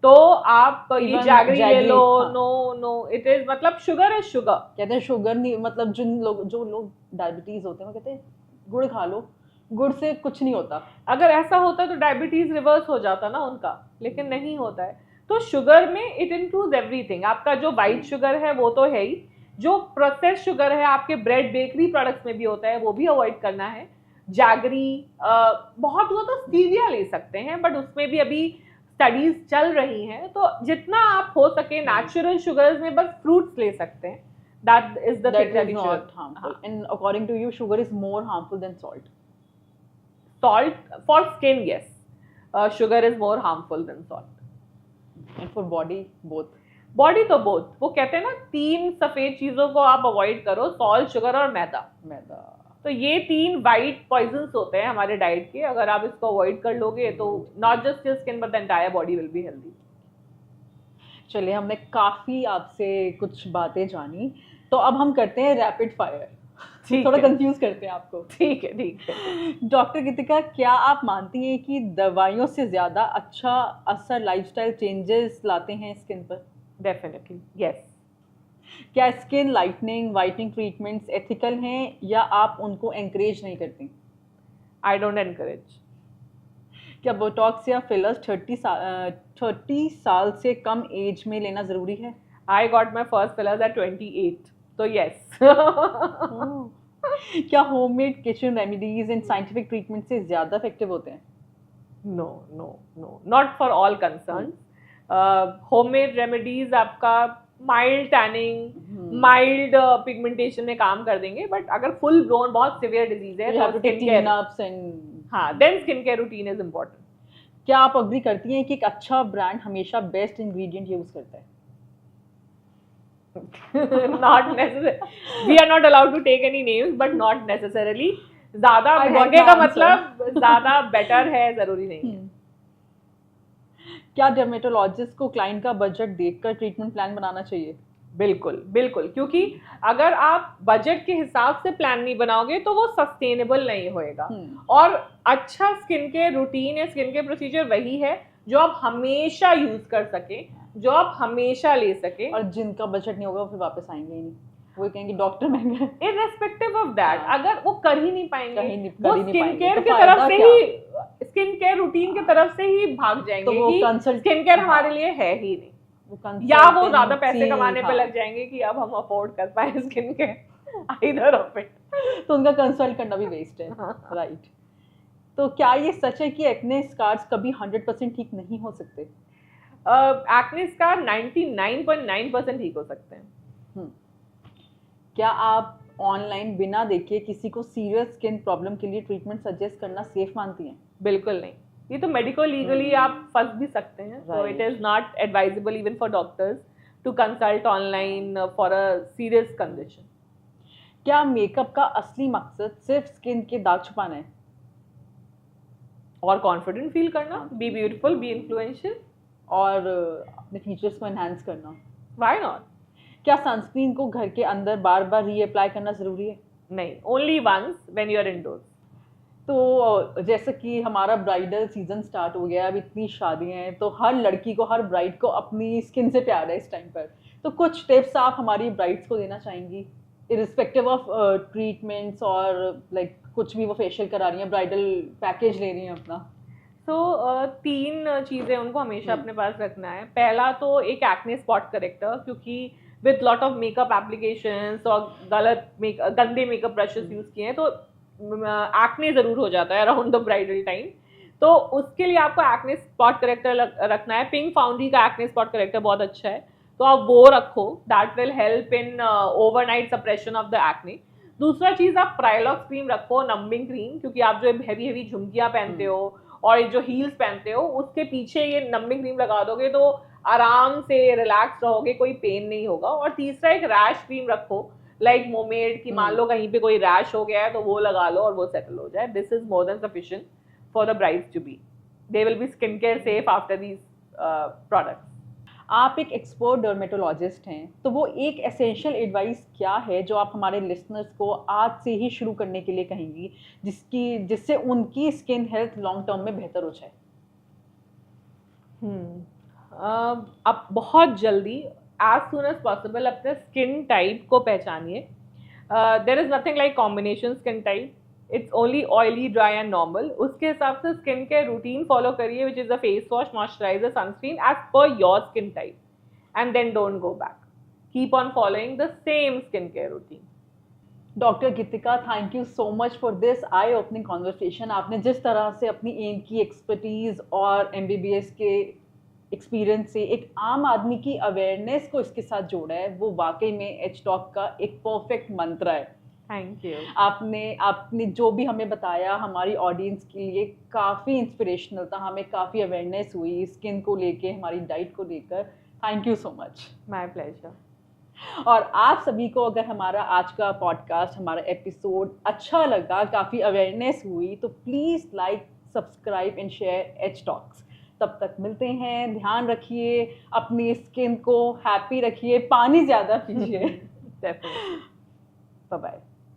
तो आप ये जैगरी ले लो, नो इट इज, मतलब शुगर इज शुगर. कहते हैं शुगर नहीं, मतलब जो लोग डायबिटीज होते हैं वो कहते हैं गुड़ खा लो, गुड़ से कुछ नहीं होता. अगर ऐसा होता तो डायबिटीज रिवर्स हो जाता ना उनका, लेकिन नहीं होता है. तो शुगर में इट इंक्लूड्स एवरीथिंग. आपका जो वाइट शुगर है वो तो है ही, जो प्रोसेस शुगर है आपके ब्रेड बेकरी प्रोडक्ट्स में भी होता है, वो भी अवॉइड करना है. जैगरी बहुत हुआ तो स्टीविया ले सकते हैं, बट उसमें भी अभी स्टडीज चल रही हैं. तो जितना आप हो सके नेचुरल शुगर्स में बस फ्रूट्स ले सकते हैं. That is the thing that is not harmful. And according to you sugar is more harmful than salt? Salt for skin, yes. Sugar is more harmful than salt. And for body, both? Body तो both. वो कहते हैं ना 3 सफेद चीजों को आप avoid करो, सॉल्ट, शुगर और मैदा. तो ये 3 वाइट पॉइजन्स होते हैं हमारे डाइट के. अगर आप इसको अवॉइड कर लोगे तो not just your skin but the entire body will be healthy. चलिए, हमने काफी आपसे कुछ बातें जानी, तो अब हम करते हैं रैपिड फायर. थोड़ा कंफ्यूज करते हैं आपको. ठीक है. डॉक्टर गीतिका, क्या आप मानती हैं कि दवाइयों से ज्यादा अच्छा असर लाइफस्टाइल चेंजेस लाते हैं स्किन पर? Definitely yes. क्या skin lightening whitening treatments ethical हैं या आप उनको एनकरेज नहीं करती? I don't encourage. क्या बोटॉक्स या फिलर्स 30 साल से कम एज में लेना जरूरी है? I got my first fillers at 28, तो यस. क्या homemade kitchen remedies and scientific treatment से ज्यादा इफेक्टिव होते हैं? No, not for all concern. Homemade remedies आपका माइल्ड टैनिंग, माइल्ड पिगमेंटेशन में काम कर देंगे, बट अगर फुल ब्लोन बहुत सिवियर डिजीज है तो skin care, then skin care routine is important. क्या आप अग्री करती हैं कि एक अच्छा ब्रांड हमेशा बेस्ट इंग्रेडिएंट यूज करता है? Not necessarily. We are not allowed to take any names, but not necessarily. ज़्यादा महंगे का मतलब ज़्यादा बेटर है जरूरी नहीं है. क्या डर्मेटोलॉजिस्ट को क्लाइंट का बजट देखकर ट्रीटमेंट प्लान बनाना चाहिए? बिल्कुल, क्योंकि अगर आप बजट के हिसाब से प्लान नहीं बनाओगे तो वो सस्टेनेबल नहीं होएगा. और अच्छा स्किन केयर रूटीन या स्किन केयर प्रोसीजर वही है जो आप हमेशा यूज कर सके, जो आप हमेशा ले सके. और जिनका बजट नहीं होगा वो फिर वापस आएंगे ही नहीं, वो कहेंगे डॉक्टर महंगा है. इररेस्पेक्टिव ऑफ दैट, अगर वो कर ही नहीं पाएंगे, वो स्किन केयर तो की तरफ से ही, स्किन केयर रूटीन की तरफ से ही भाग जाएंगे कि स्किन केयर हमारे लिए है ही नहीं, या वो ज्यादा पैसे कमाने पे लग जाएंगे कि अब हम अफोर्ड कर पाए skin care. Either of it. तो उनका कंसल्ट करना भी वेस्ट है. राइट. तो क्या ये सच है कि एक्ने स्कार्स कभी 100% ठीक नहीं हो सकते? एक्ने स्कार 99.9% ठीक हो सकते हैं. क्या आप ऑनलाइन बिना देखे किसी को सीरियस स्किन प्रॉब्लम के लिए ट्रीटमेंट सजेस्ट करना सेफ मानती हैं? बिल्कुल नहीं. ये तो मेडिकल लीगली आप फंस भी सकते हैं. So it is not advisable even for doctors to consult online for a serious condition. क्या मेकअप का असली मकसद सिर्फ स्किन के दाग छुपाना है और कॉन्फिडेंट फील करना, बी ब्यूटीफुल, बी इन्फ्लुएंशियल और अपने फीचर्स को एनहांस करना? Why not? क्या सनस्क्रीन को घर के अंदर बार बार रीअप्लाई करना जरूरी है? नहीं, only once when you are indoors. तो जैसे कि हमारा ब्राइडल सीजन स्टार्ट हो गया, अब इतनी शादियां हैं, तो हर लड़की को, हर ब्राइड को अपनी स्किन से प्यार है इस टाइम पर. तो कुछ टिप्स आप हमारी ब्राइड्स को देना चाहेंगी, इरिस्पेक्टिव ऑफ ट्रीटमेंट्स और लाइक कुछ भी वो फेशियल करा रही हैं, ब्राइडल पैकेज ले रही हैं अपना? तीन चीज़ें उनको हमेशा अपने पास रखना है। पहला तो एक एक्ने स्पॉट करेक्टर, क्योंकि with lot of makeup applications और गंदे मेकअप ब्रशेस यूज़ किए हैं तो एक्ने ज़रूर हो जाता है अराउंड द ब्राइडल टाइम। तो उसके लिए आपको एक्ने स्पॉट करेक्टर रखना है। पिंक फाउंड्री का एक्ने स्पॉट करेक्टर बहुत अच्छा है, तो आप वो रखो, that will help in overnight suppression of the acne. दूसरा चीज़, आप प्राइलॉक्स क्रीम रखो, नंबिंग क्रीम, क्योंकि आप जो हैवी हैवी झुमकियाँ पहनते हो और जो हील्स पहनते हो उसके पीछे ये नंबिंग क्रीम लगा दोगे तो आराम से रिलैक्स रहोगे, कोई पेन नहीं होगा। और तीसरा एक रैश क्रीम रखो, लाइक मोमेड की, मान लो कहीं पे कोई रैश हो गया है तो वो लगा लो और वो सेटल हो जाए। This is more than sufficient for the brides to be, they will be skin care safe after these products. आप एक एक्सपर्ट डर्मेटोलॉजिस्ट हैं, तो वो एक एसेंशियल एडवाइस क्या है जो आप हमारे लिसनर्स को आज से ही शुरू करने के लिए कहेंगी, जिससे उनकी स्किन हेल्थ लॉन्ग टर्म में बेहतर हो जाए? आप बहुत जल्दी एज सुन एज पॉसिबल अपने स्किन टाइप को पहचानिए। There is nothing like combination skin type, it's only oily, dry and normal. उसके हिसाब से स्किन केयर रूटीन फॉलो करिए, which is a face wash, moisturiser, sunscreen as per your skin type, and then don't go back, keep on following the same skin care routine. Doctor Geetika, thank you so much for this eye opening conversation. आपने जिस तरह से अपनी M की expertise और MBBS के experience से एक आम आदमी की अवेयरनेस को इसके साथ जोड़ा है, वो वाकई में एच टॉक का एक परफेक्ट मंत्र है। Thank you. आपने जो भी हमें बताया हमारी ऑडियंस के लिए काफ़ी इंस्पिरेशनल था, हमें काफ़ी अवेयरनेस हुई स्किन को लेके, हमारी डाइट को लेकर। Thank you so much. My pleasure. और आप सभी को अगर हमारा आज का पॉडकास्ट, हमारा एपिसोड अच्छा लगा, काफ़ी अवेयरनेस हुई, तो please like, subscribe and share H talks. तब तक मिलते हैं, ध्यान रखिए, अपनी स्किन को हैप्पी रखिए, पानी ज़्यादा पीजिए। डेफिनेटली। Bye bye.